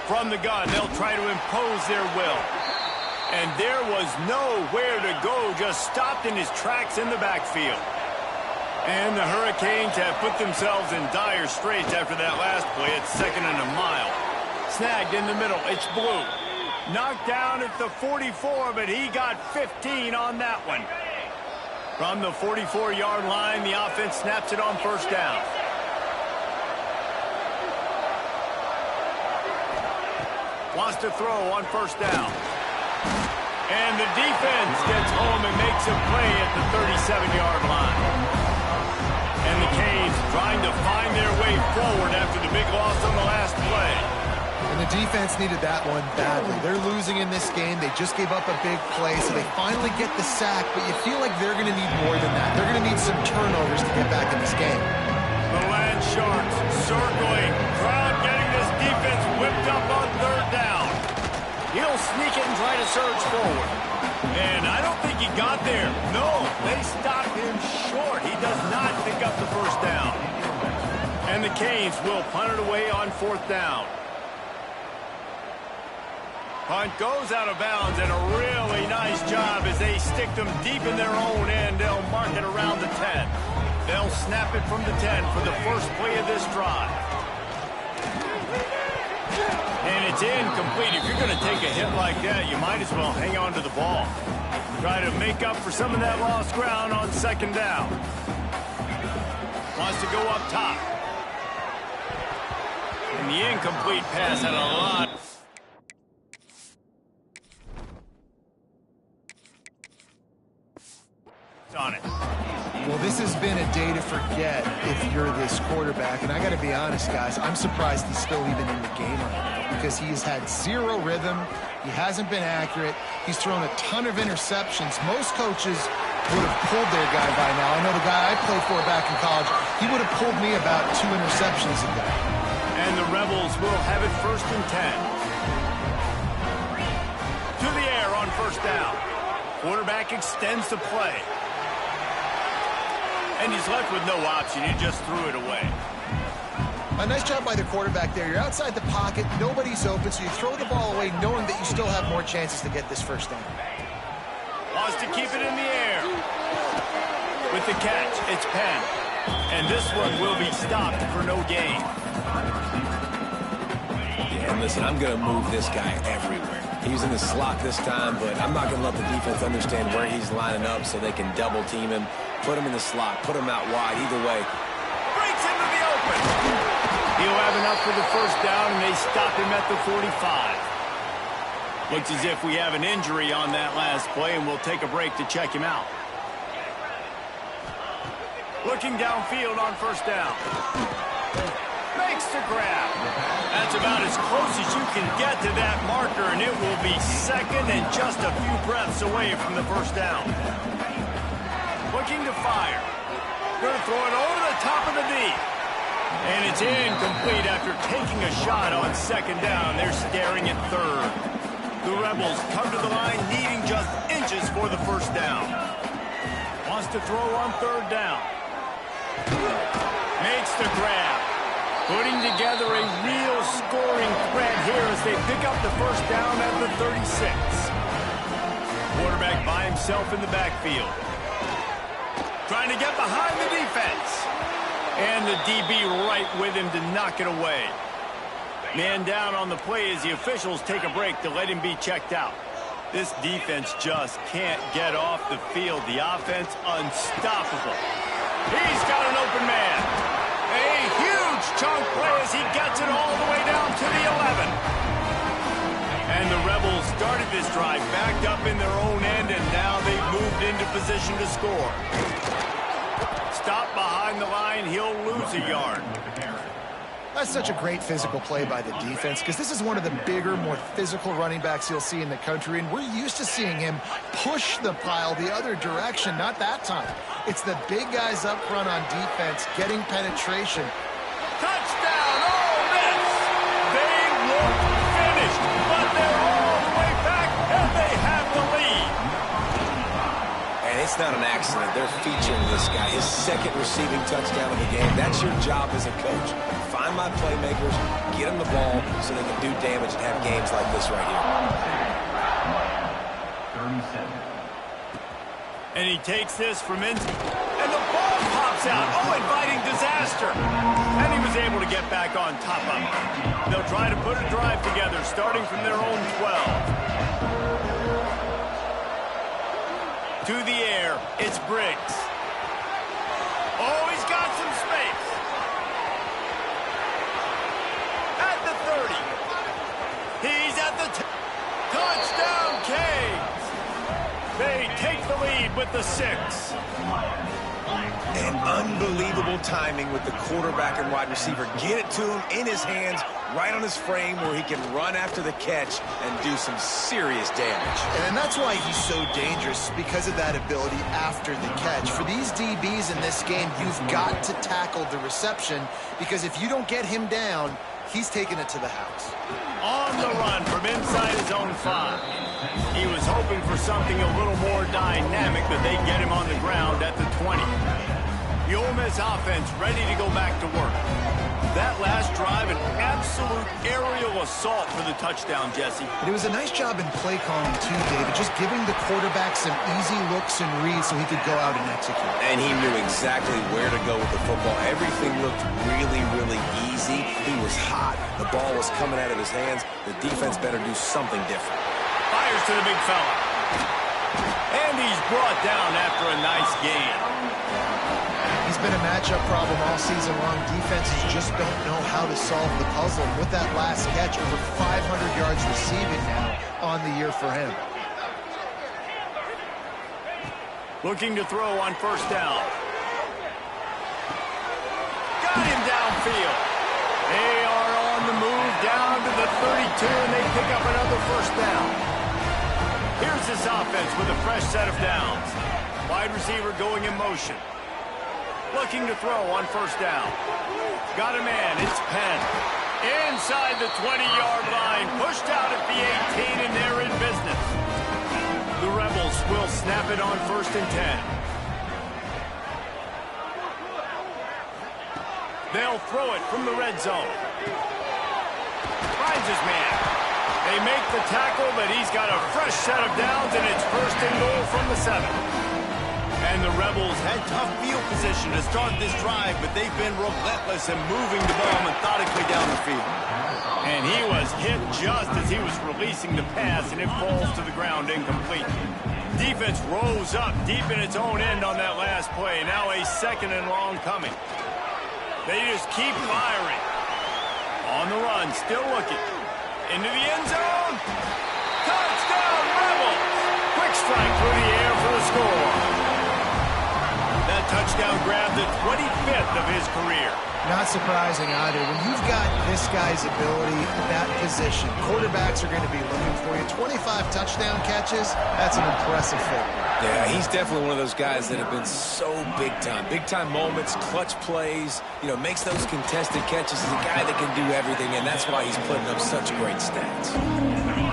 From the gun, they'll try to impose their will. And there was nowhere to go, just stopped in his tracks in the backfield. And the Hurricanes have put themselves in dire straits after that last play. It's second and a mile. Snagged in the middle, it's Blue. Knocked down at the 44, but he got 15 on that one. From the 44-yard line, the offense snaps it on first down. Wants to throw on first down. And the defense gets home and makes a play at the 37-yard line. And the Canes trying to find their way forward after the big loss on the last play. And the defense needed that one badly. They're losing in this game. They just gave up a big play, so they finally get the sack, but you feel like they're going to need more than that. They're going to need some turnovers to get back in this game. The Land Sharks circling. Crowd getting this defense whipped up on third down. He'll sneak it and try to surge forward. And I don't think he got there. No, they stopped him short. He does not pick up the first down. And the Canes will punt it away on fourth down. Punt goes out of bounds, and a really nice job as they stick them deep in their own end. They'll mark it around the 10. They'll snap it from the 10 for the first play of this drive. And it's incomplete. If you're going to take a hit like that, you might as well hang on to the ball. Try to make up for some of that lost ground on second down. Wants to go up top. And the incomplete pass had a lot on it. Well, this has been a day to forget if you're this quarterback, and I got to be honest, guys, I'm surprised he's still even in the game right now because he has had zero rhythm. He hasn't been accurate. He's thrown a ton of interceptions. Most coaches would have pulled their guy by now. I know the guy I played for back in college, he would have pulled me about 2 interceptions ago. And the Rebels will have it first and 10. To the air on first down. Quarterback extends the play. And he's left with no option. He just threw it away. A nice job by the quarterback there. You're outside the pocket, nobody's open, so you throw the ball away knowing that you still have more chances to get this first down. Wants to keep it in the air. With the catch, it's Penn. And this one will be stopped for no gain. Yeah, and listen, I'm going to move this guy everywhere. He's in the slot this time, but I'm not going to let the defense understand where he's lining up so they can double team him, put him in the slot, put him out wide, either way. Breaks into the open. He'll have enough for the first down, and they stop him at the 45. Looks as if we have an injury on that last play, and we'll take a break to check him out. Looking downfield on first down. Makes the grab. That's about as close as you can get to that marker, and it will be second and just a few breaths away from the first down. Looking to fire. Going to throw it over the top of the knee. And it's incomplete after taking a shot on second down. They're staring at third. The Rebels come to the line needing just inches for the first down. Wants to throw on third down. Makes the grab. Putting together a real scoring threat here as they pick up the first down at the 36. Quarterback by himself in the backfield. Trying to get behind the defense. And the DB right with him to knock it away. Man down on the play as the officials take a break to let him be checked out. This defense just can't get off the field. The offense unstoppable. He's got an open man. A huge chunk play as he gets it all the way down to the 11. And the Rebels started this drive backed up in their own end, and now they've moved into position to score. Stop behind the line, he'll lose a yard. That's such a great physical play by the defense because this is one of the bigger, more physical running backs you'll see in the country, and we're used to seeing him push the pile the other direction. Not that time. It's the big guys up front on defense getting penetration. Touchdown! Oh, miss! They look finished, but they're all the way back, and they have the lead. And it's not an accident. They're featuring this guy. His second receiving touchdown of the game. That's your job as a coach. Find my playmakers, get them the ball so they can do damage and have games like this right here. 37. And he takes this from inside, and the ball pops out. Oh, inviting disaster. And he was able to get back on top of it. They'll try to put a drive together, starting from their own 12. To the air, it's Briggs. Oh, he's got some space. At the 30. He's at the touchdown, Canes. They take the lead with the 6. And unbelievable timing with the quarterback and wide receiver. Get it to him in his hands, right on his frame where he can run after the catch and do some serious damage. And that's why he's so dangerous, because of that ability after the catch. For these DBs in this game, you've got to tackle the reception, because if you don't get him down, he's taking it to the house. On the run from inside his own 5. He was hoping for something a little more dynamic, but they get him on the ground at the 20. The Ole Miss offense ready to go back to work. That last drive, an absolute aerial assault for the touchdown, Jesse. But it was a nice job in play calling too, David, just giving the quarterback some easy looks and reads so he could go out and execute. And he knew exactly where to go with the football. Everything looked really, really easy. He was hot. The ball was coming out of his hands. The defense better do something different. Fires to the big fella. And he's brought down after a nice gain. He's been a matchup problem all season long. Defenses just don't know how to solve the puzzle. And with that last catch, over 500 yards receiving now on the year for him. Looking to throw on first down. Got him downfield. They are on the move down to the 32, and they pick up another first down. Here's this offense with a fresh set of downs. Wide receiver going in motion. Looking to throw on first down. Got a man, it's Penn. Inside the 20-yard line, pushed out at the 18, and they're in business. The Rebels will snap it on 1st and 10. They'll throw it from the red zone. Finds his man. They make the tackle, but he's got a fresh set of downs, and it's first and goal from the 7. And the Rebels had tough field position to start this drive, but they've been relentless in moving the ball methodically down the field. And he was hit just as he was releasing the pass, and it falls to the ground incomplete. Defense rose up deep in its own end on that last play. Now a 2nd and long coming. They just keep firing. On the run, still looking. Into the end zone. Touchdown, Rebels! Quick strike through the air for the score. That touchdown grabbed the 25th of his career. Not surprising either. When you've got this guy's ability at that position, quarterbacks are going to be looking for you. 25 touchdown catches, that's an impressive figure. Yeah, he's definitely one of those guys that have been so big time. Big time moments, clutch plays, makes those contested catches. He's a guy that can do everything, and that's why he's putting up such great stats.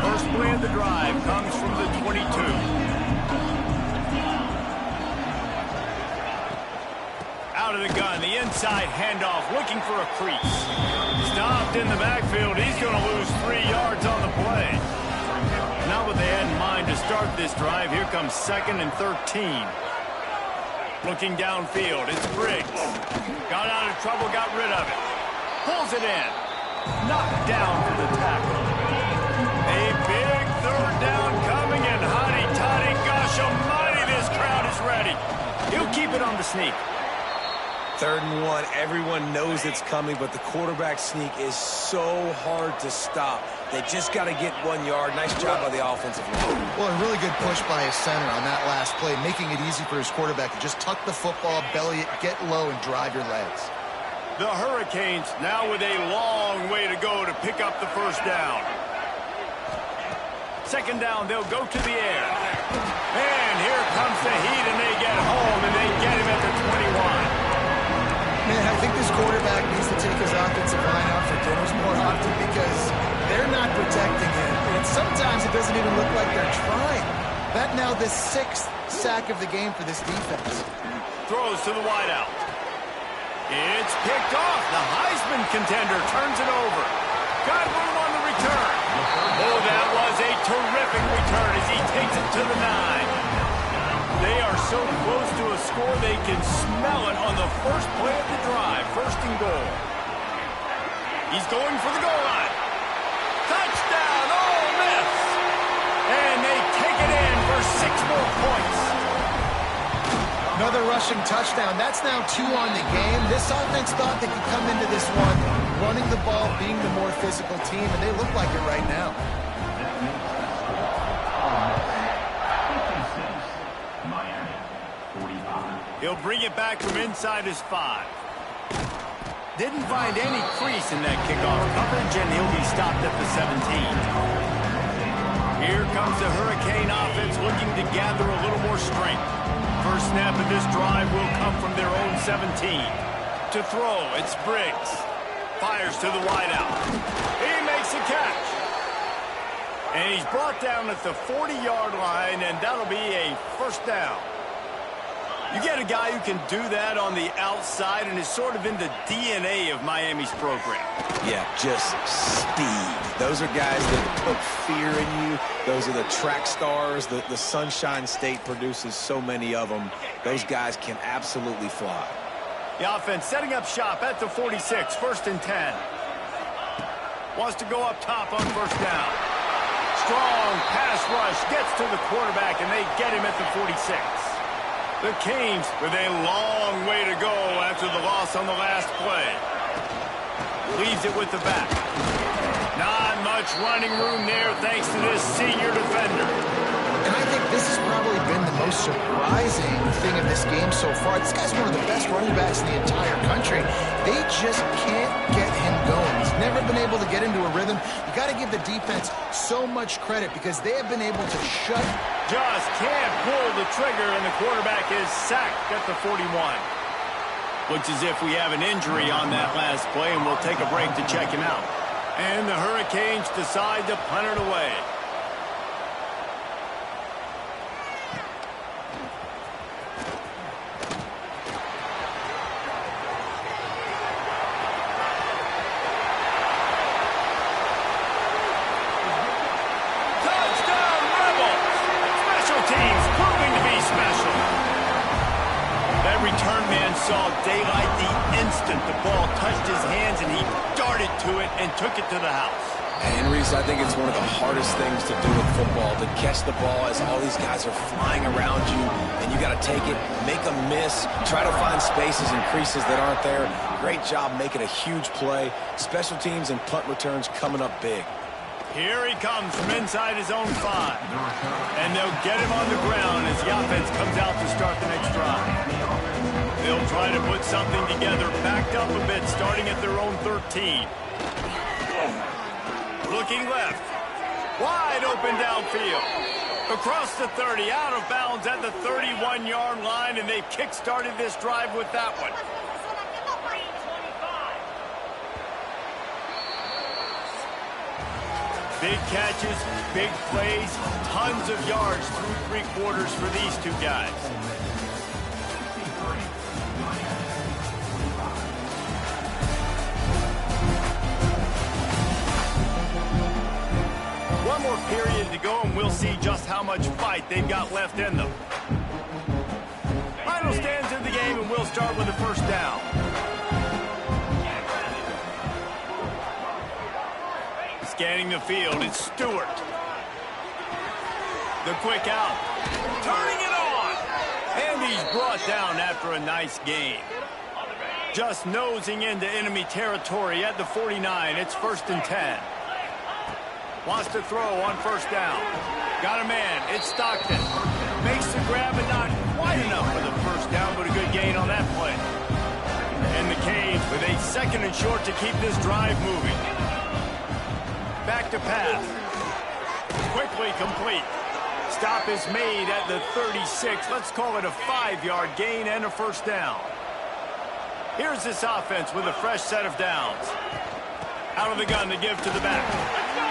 First play of the drive comes from the 22. Out of the gun, the inside handoff, looking for a crease. Stopped in the backfield. He's going to lose 3 yards on the play. Not what they had in mind to start this drive. Here comes 2nd and 13. Looking downfield, it's Briggs. Got out of trouble, got rid of it. Pulls it in. Knocked down for the tackle. A big 3rd down coming, and hotty-toddy, gosh almighty, this crowd is ready. He'll keep it on the sneak. 3rd and 1, everyone knows it's coming, but the quarterback sneak is so hard to stop. They just got to get 1 yard. Nice job by the offensive line. Well, a really good push by his center on that last play, making it easy for his quarterback to just tuck the football, belly it, get low, and drive your legs. The Hurricanes now with a long way to go to pick up the 1st down. 2nd down, they'll go to the air. And here comes the heat, and they get home, and they get him at the 21. Man, I think this quarterback needs to take his offensive line out for dinners more often because they're not protecting him. And sometimes it doesn't even look like they're trying. That now the 6th sack of the game for this defense. Throws to the wideout. It's picked off. The Heisman contender turns it over. Got room on the return. Oh, that was a terrific return as he takes it to the 9. They are so close to a score they can smell it on the first play of the drive. 1st and goal. He's going for the goal line. Touchdown, Ole Miss! And they take it in for 6 more points. Another rushing touchdown. That's now 2 on the game. This offense thought they could come into this one running the ball, being the more physical team, and they look like it right now. He'll bring it back from inside his 5. Didn't find any crease in that kickoff coverage, and he'll be stopped at the 17. Here comes the Hurricane offense looking to gather a little more strength. First snap of this drive will come from their own 17. To throw, it's Briggs. Fires to the wideout. He makes a catch. And he's brought down at the 40-yard line, and that'll be a 1st down. You get a guy who can do that on the outside and is sort of in the DNA of Miami's program. Yeah, just speed. Those are guys that put fear in you. Those are the track stars. The Sunshine State produces so many of them. Those guys can absolutely fly. The offense setting up shop at the 46, 1st and 10. Wants to go up top on 1st down. Strong pass rush gets to the quarterback, and they get him at the 46. The Canes with a long way to go after the loss on the last play. Leaves it with the back. Not much running room there thanks to this senior defender. And I think this has probably been the most surprising thing of this game so far. This guy's one of the best running backs in the entire country. They just can't get him going. He's never been able to get into a rhythm. You got to give the defense so much credit because they have been able to shut. Just can't pull the trigger, and the quarterback is sacked at the 41. Looks as if we have an injury on that last play, and we'll take a break to check him out. And the Hurricanes decide to punt it away. Return man saw daylight the instant the ball touched his hands, and he darted to it and took it to the house. And Reese, I think it's one of the hardest things to do in football, to catch the ball as all these guys are flying around you, and you got to take it, make them miss, try to find spaces and creases that aren't there. Great job making a huge play. Special teams and punt returns coming up big. Here he comes from inside his own 5. And they'll get him on the ground as the offense comes out to start the next drive. They'll try to put something together, backed up a bit, starting at their own 13. Looking left. Wide open downfield. Across the 30, out of bounds at the 31-yard line, and they've kick-started this drive with that one. Big catches, big plays, tons of yards through 3 quarters for these two guys. One more period to go, and we'll see just how much fight they've got left in them. Final stands in the game, and we'll start with the first down. Scanning the field, it's Stewart. The quick out. Turning it on. And he's brought down after a nice gain. Just nosing into enemy territory at the 49. It's 1st and 10. Wants to throw on first down. Got a man. It's Stockton. Makes the grab, and not quite enough for the first down, but a good gain on that play. And the Canes with a 2nd and short to keep this drive moving. Back to pass. Quickly complete. Stop is made at the 36. Let's call it a 5-yard gain and a first down. Here's this offense with a fresh set of downs. Out of the gun to give to the back.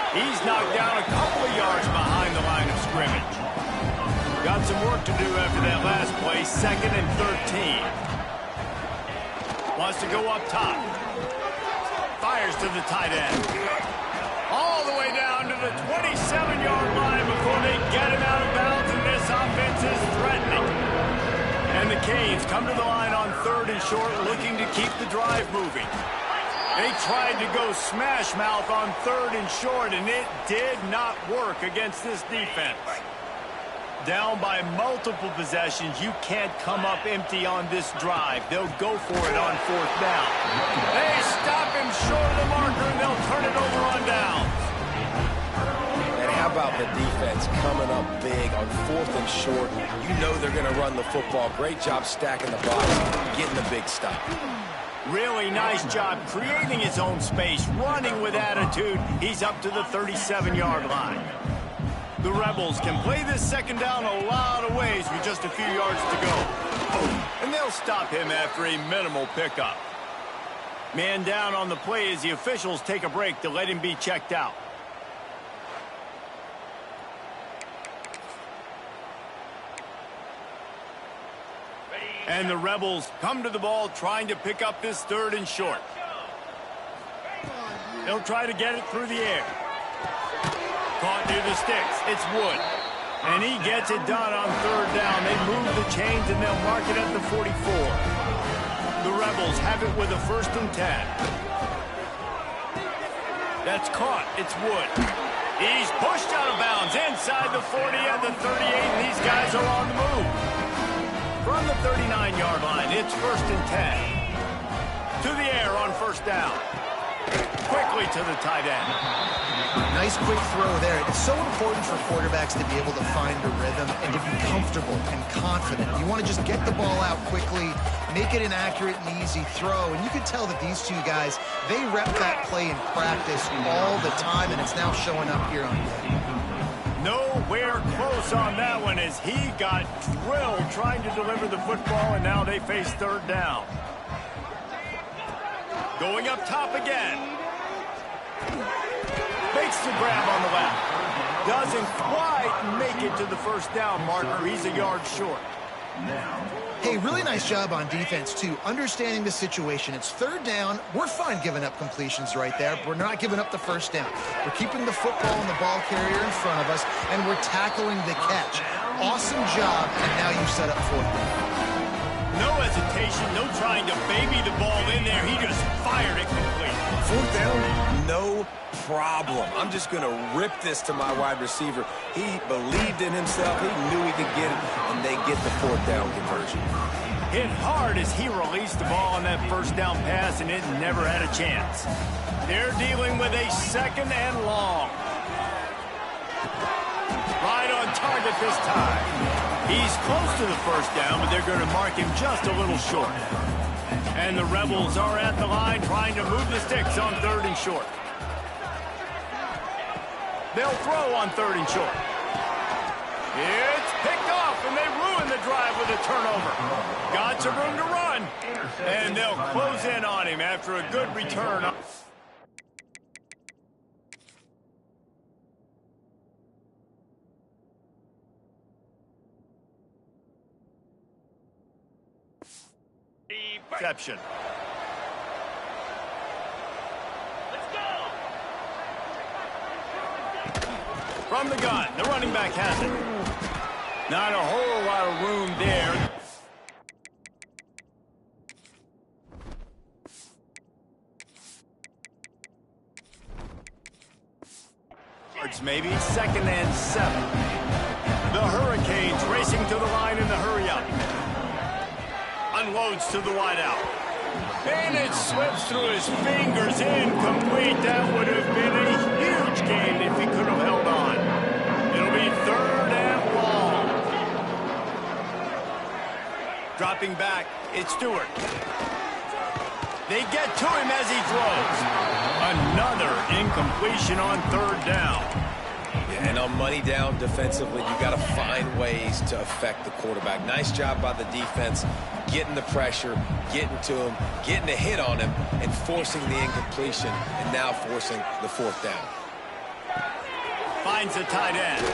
He's knocked down a couple of yards behind the line of scrimmage. Got some work to do after that last play. 2nd and 13. Wants to go up top. Fires to the tight end. All the way down to the 27-yard line before they get him out of bounds, and this offense is threatening. And the Canes come to the line on 3rd and short, looking to keep the drive moving. They tried to go smash mouth on 3rd and short, and it did not work against this defense. Down by multiple possessions, you can't come up empty on this drive. They'll go for it on 4th down. They stop him short of the marker, and they'll turn it over on downs. And how about the defense coming up big on 4th and short? You know they're going to run the football. Great job stacking the box, getting the big stop. Really nice job creating his own space, running with attitude. He's up to the 37-yard line. The Rebels can play this 2nd down a lot of ways with just a few yards to go. And they'll stop him after a minimal pickup. Man down on the play as the officials take a break to let him be checked out. And the Rebels come to the ball trying to pick up this 3rd and short. They'll try to get it through the air. Caught near the sticks. It's Wood. And he gets it done on 3rd down. They move the chains, and they'll mark it at the 44. The Rebels have it with a 1st and 10. That's caught. It's Wood. He's pushed out of bounds inside the 40 and the 38, and these guys are on the move. From the 39-yard line, it's 1st and 10. To the air on 1st down. Quickly to the tight end. Nice quick throw there. It's so important for quarterbacks to be able to find a rhythm and to be comfortable and confident. You want to just get the ball out quickly, make it an accurate and easy throw. And you can tell that these two guys, they rep that play in practice all the time, and it's now showing up here on game. Nowhere close on that one as he got drilled trying to deliver the football, and now they face 3rd down. Going up top again. Makes the grab on the left. Doesn't quite make it to the 1st down marker. He's a yard short. Hey, really nice job on defense, too. Understanding the situation. It's 3rd down. We're fine giving up completions right there. We're not giving up the 1st down. We're keeping the football and the ball carrier in front of us, and we're tackling the catch. Awesome job, and now you set up 4th down. No hesitation, no trying to baby the ball in there. He just fired it complete. Fourth down, no problem. I'm just going to rip this to my wide receiver. He believed in himself. He knew he could get it, and they get the fourth down conversion. Hit hard as he released the ball on that first down pass, and it never had a chance. They're dealing with a second and long. Right on target this time. He's close to the first down, but they're going to mark him just a little short. And the Rebels are at the line trying to move the sticks on 3rd and short. They'll throw on 3rd and short. It's picked off, and they ruin the drive with a turnover. Got some room to run, and they'll close in on him after a good return. Reception. From the gun, the running back has it. Not a whole lot of room there. Maybe 2nd and 7. The Hurricanes racing to the line in the hurry up. Unloads to the wideout. And it slips through his fingers, incomplete. That would have been a huge gain if he could have held on. It'll be 3rd and long. Dropping back, it's Stewart. They get to him as he throws. Another incompletion on 3rd down. Yeah, and on money down defensively, you got to find ways to affect the quarterback. Nice job by the defense, getting the pressure, getting to him, getting a hit on him, and forcing the incompletion, and now forcing the 4th down. Finds the tight end.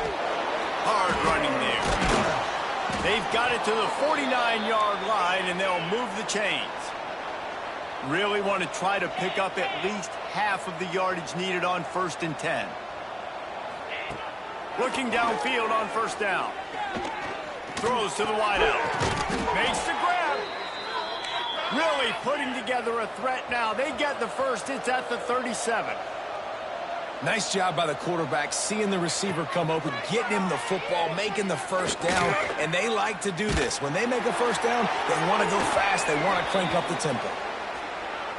Hard running there. They've got it to the 49-yard line, and they'll move the chains. Really want to try to pick up at least half of the yardage needed on 1st and 10. Looking downfield on 1st down. Throws to the wideout. Makes the grab. Really putting together a threat now. They get the first. It's at the 37. Nice job by the quarterback, seeing the receiver come open, getting him the football, making the first down, and they like to do this. When they make a first down, they want to go fast. They want to crank up the tempo.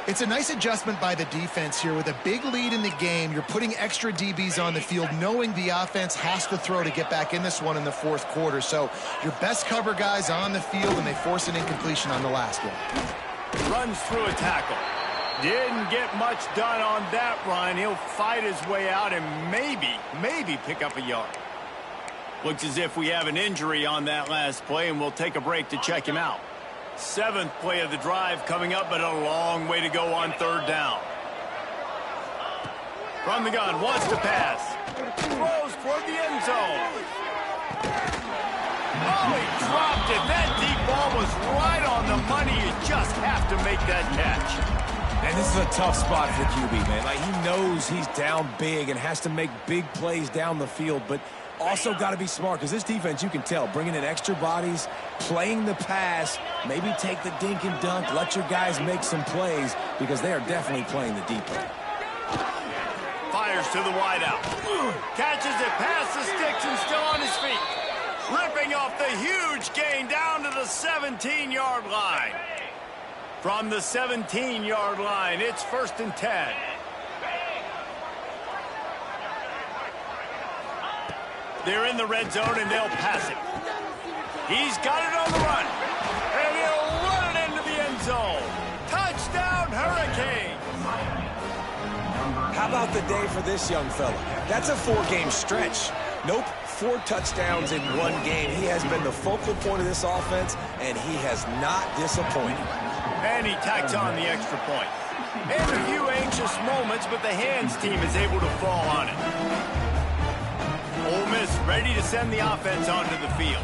It's a nice adjustment by the defense here. With a big lead in the game, you're putting extra DBs on the field, knowing the offense has to throw to get back in this one in the 4th quarter. So your best cover guys on the field, and they force an incompletion on the last one. Runs through a tackle. Didn't get much done on that run. He'll fight his way out and maybe pick up a yard. Looks as if we have an injury on that last play, and we'll take a break to check him out. 7th play of the drive coming up, but a long way to go on 3rd down. From the gun, wants to pass. Throws toward the end zone. Oh, he dropped it. That deep ball was right on the money. You just have to make that catch. And this is a tough spot for QB, man. Like, he knows he's down big and has to make big plays down the field, but also got to be smart, because this defense, you can tell, bringing in extra bodies, playing the pass, maybe take the dink and dunk, let your guys make some plays, because they are definitely playing the deep end. Fires to the wideout. Catches it past the sticks and still on his feet. Ripping off the huge gain down to the 17-yard line. From the 17-yard line, it's 1st and 10. They're in the red zone, and they'll pass it. He's got it on the run. And he'll run it into the end zone. Touchdown, Hurricanes. How about the day for this young fella? That's a 4-game stretch. Nope, 4 touchdowns in 1 game. He has been the focal point of this offense, and he has not disappointed. And he tacks on the extra point. And a few anxious moments, but the hands team is able to fall on it. Ole Miss ready to send the offense onto the field.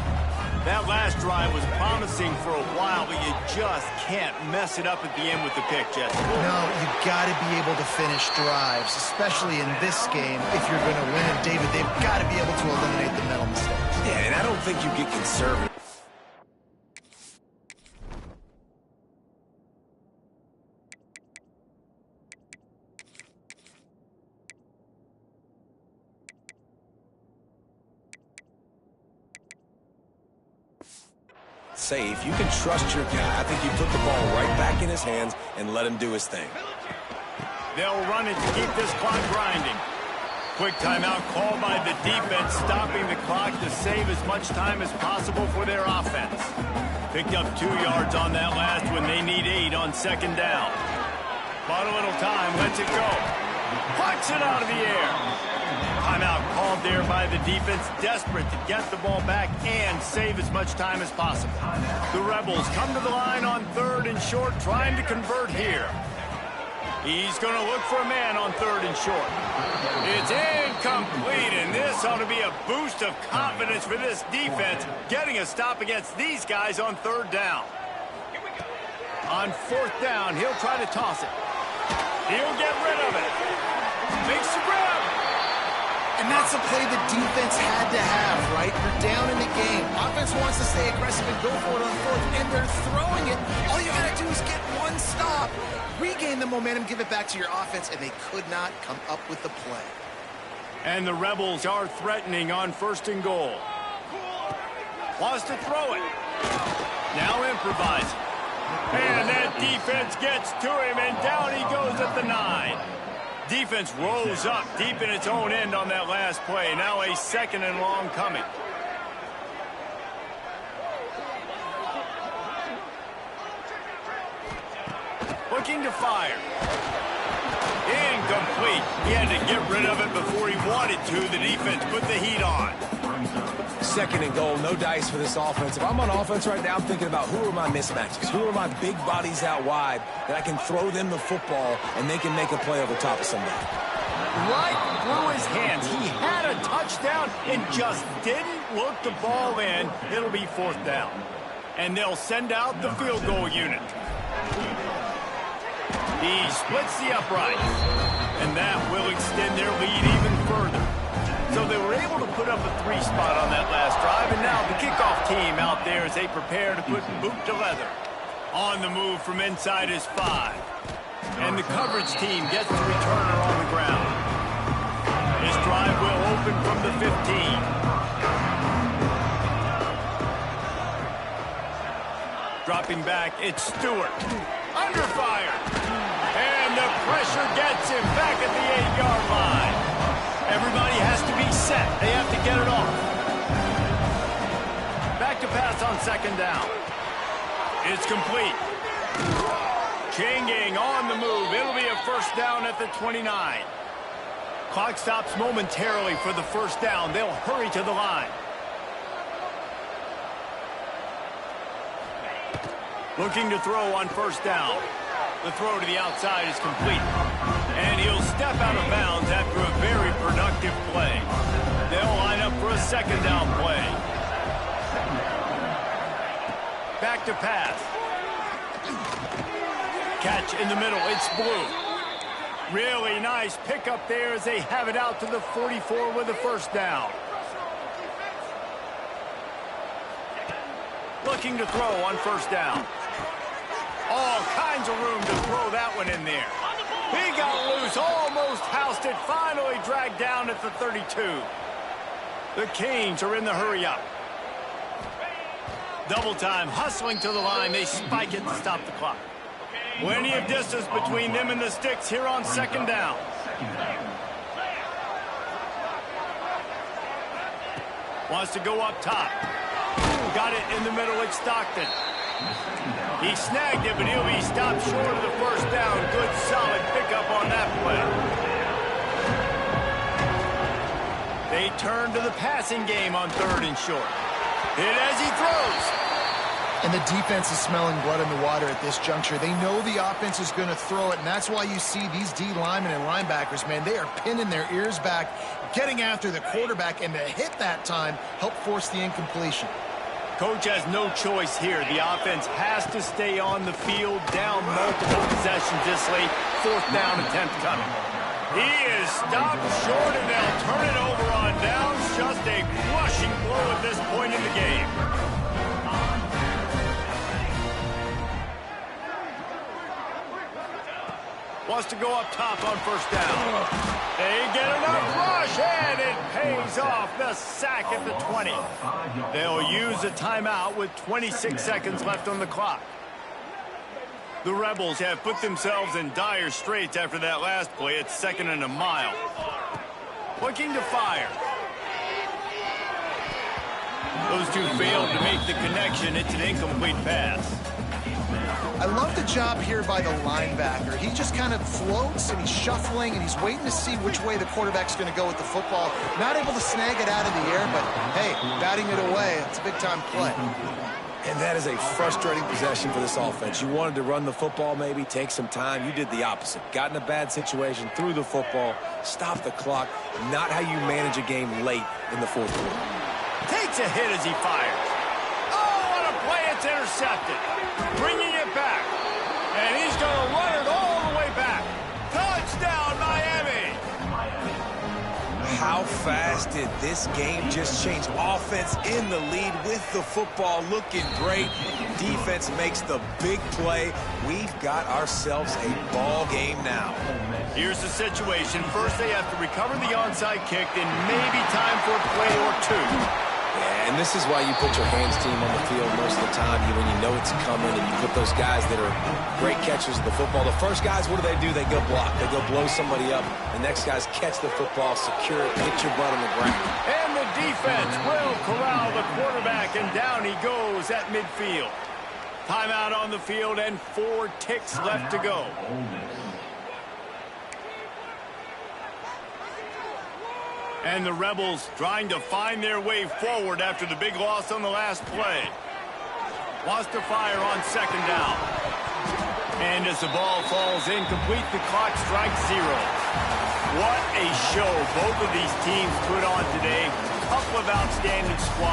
That last drive was promising for a while, but you just can't mess it up at the end with the pick, Jesse. No, you got to be able to finish drives, especially in this game. If you're going to win it, David, they've got to be able to eliminate the mental mistakes. Yeah, and I don't think you get conservative. safe. You can trust your guy. I think you put the ball right back in his hands and let him do his thing. They'll run it to keep this clock grinding. Quick timeout called by the defense, stopping the clock to save as much time as possible for their offense. Picked up 2 yards on that last when they need 8 on second down. Bought a little time, lets it go. Plucks it out of the air. Timeout called there by the defense, desperate to get the ball back and save as much time as possible. The Rebels come to the line on 3rd and short, trying to convert here. He's going to look for a man on 3rd and short. It's incomplete, and this ought to be a boost of confidence for this defense, getting a stop against these guys on 3rd down. On 4th down, he'll try to toss it. He'll get rid of it. Makes the grab. And that's a play the defense had to have, right? You're down in the game. Offense wants to stay aggressive and go for it on 4th, and they're throwing it. All you got to do is get one stop, regain the momentum, give it back to your offense, and they could not come up with the play. And the Rebels are threatening on 1st and goal. Wants to throw it. Now improvising. And that defense gets to him, and down he goes at the 9. Defense rolls up deep in its own end on that last play. Now a 2nd and long coming. Looking to fire. Incomplete. He had to get rid of it before he wanted to. The defense put the heat on. 2nd and goal, no dice for this offense. If I'm on offense right now, I'm thinking about who are my mismatches, who are my big bodies out wide that I can throw them the football and they can make a play over top of somebody. Right through his hands. He had a touchdown and just didn't look the ball in. It'll be 4th down. And they'll send out the field goal unit. He splits the upright. And that will extend their lead even further. So they were able to put up a 3 spot on that last drive, and now the kickoff team out there as they prepare to put boot to leather. On the move from inside is 5. And the coverage team gets the returner on the ground. This drive will open from the 15. Dropping back, it's Stewart. Under fire. And the pressure gets him back at the 8-yard line. Everybody has to be set. They have to get it off. Back to pass on 2nd down. It's complete. Changing on the move. It'll be a 1st down at the 29. Clock stops momentarily for the 1st down. They'll hurry to the line. Looking to throw on 1st down. The throw to the outside is complete. And he'll step out of bounds after a very productive play. They'll line up for a 2nd down play. Back to pass. Catch in the middle. It's Blue. Really nice pickup there as they have it out to the 44 with a 1st down. Looking to throw on 1st down. All kinds of room to throw that one in there. He got loose, almost housed it, finally dragged down at the 32. The Canes are in the hurry-up. Double time, hustling to the line. They spike it to stop the clock. Plenty of distance between them and the sticks here on 2nd down. Wants to go up top. Got it in the middle, it's Stockton. He snagged it, but he'll be stopped short of the 1st down. Good, solid pickup on that play. They turn to the passing game on 3rd and short. Hit as he throws. And the defense is smelling blood in the water at this juncture. They know the offense is going to throw it, and that's why you see these D linemen and linebackers, man, they are pinning their ears back, getting after the quarterback, and the hit that time helped force the incompletion. Coach has no choice here. The offense has to stay on the field, down multiple possessions this late. 4th down attempt coming. He is stopped short, and they'll turn it over on downs. Just a crushing blow at this point in the game. Wants to go up top on first down. They get enough rush, and it pays off. The sack at the 20. They'll use a timeout with 26 seconds left on the clock. The Rebels have put themselves in dire straits after that last play. It's 2nd and a mile. Looking to fire. Those two failed to make the connection. It's an incomplete pass. I love the job here by the linebacker. He just kind of floats and he's shuffling and he's waiting to see which way the quarterback's going to go with the football. Not able to snag it out of the air, but hey, batting it away, it's a big-time play. And that is a frustrating possession for this offense. You wanted to run the football, maybe take some time. You did the opposite. Got in a bad situation, threw the football, stopped the clock. Not how you manage a game late in the fourth quarter. Takes a hit as he fires. Oh, what a play. It's intercepted. Bringing it back. And he's going to run it all the way back. Touchdown, Miami. How fast did this game just change? Offense in the lead with the football, looking great. Defense makes the big play. We've got ourselves a ball game now. Here's the situation. First, they have to recover the onside kick, then maybe time for a play or two. Yeah, and this is why you put your hands team on the field most of the time when you know it's coming, and you put those guys that are great catchers of the football. The first guys, what do? They go block. They go blow somebody up. The next guys catch the football, secure it, hit your butt on the ground. And the defense will corral the quarterback, and down he goes at midfield. Timeout on the field and 4 ticks left to go. And the Rebels trying to find their way forward after the big loss on the last play. Wants to fire on 2nd down. And as the ball falls incomplete, the clock strikes 0. What a show both of these teams put on today. Couple of outstanding squads.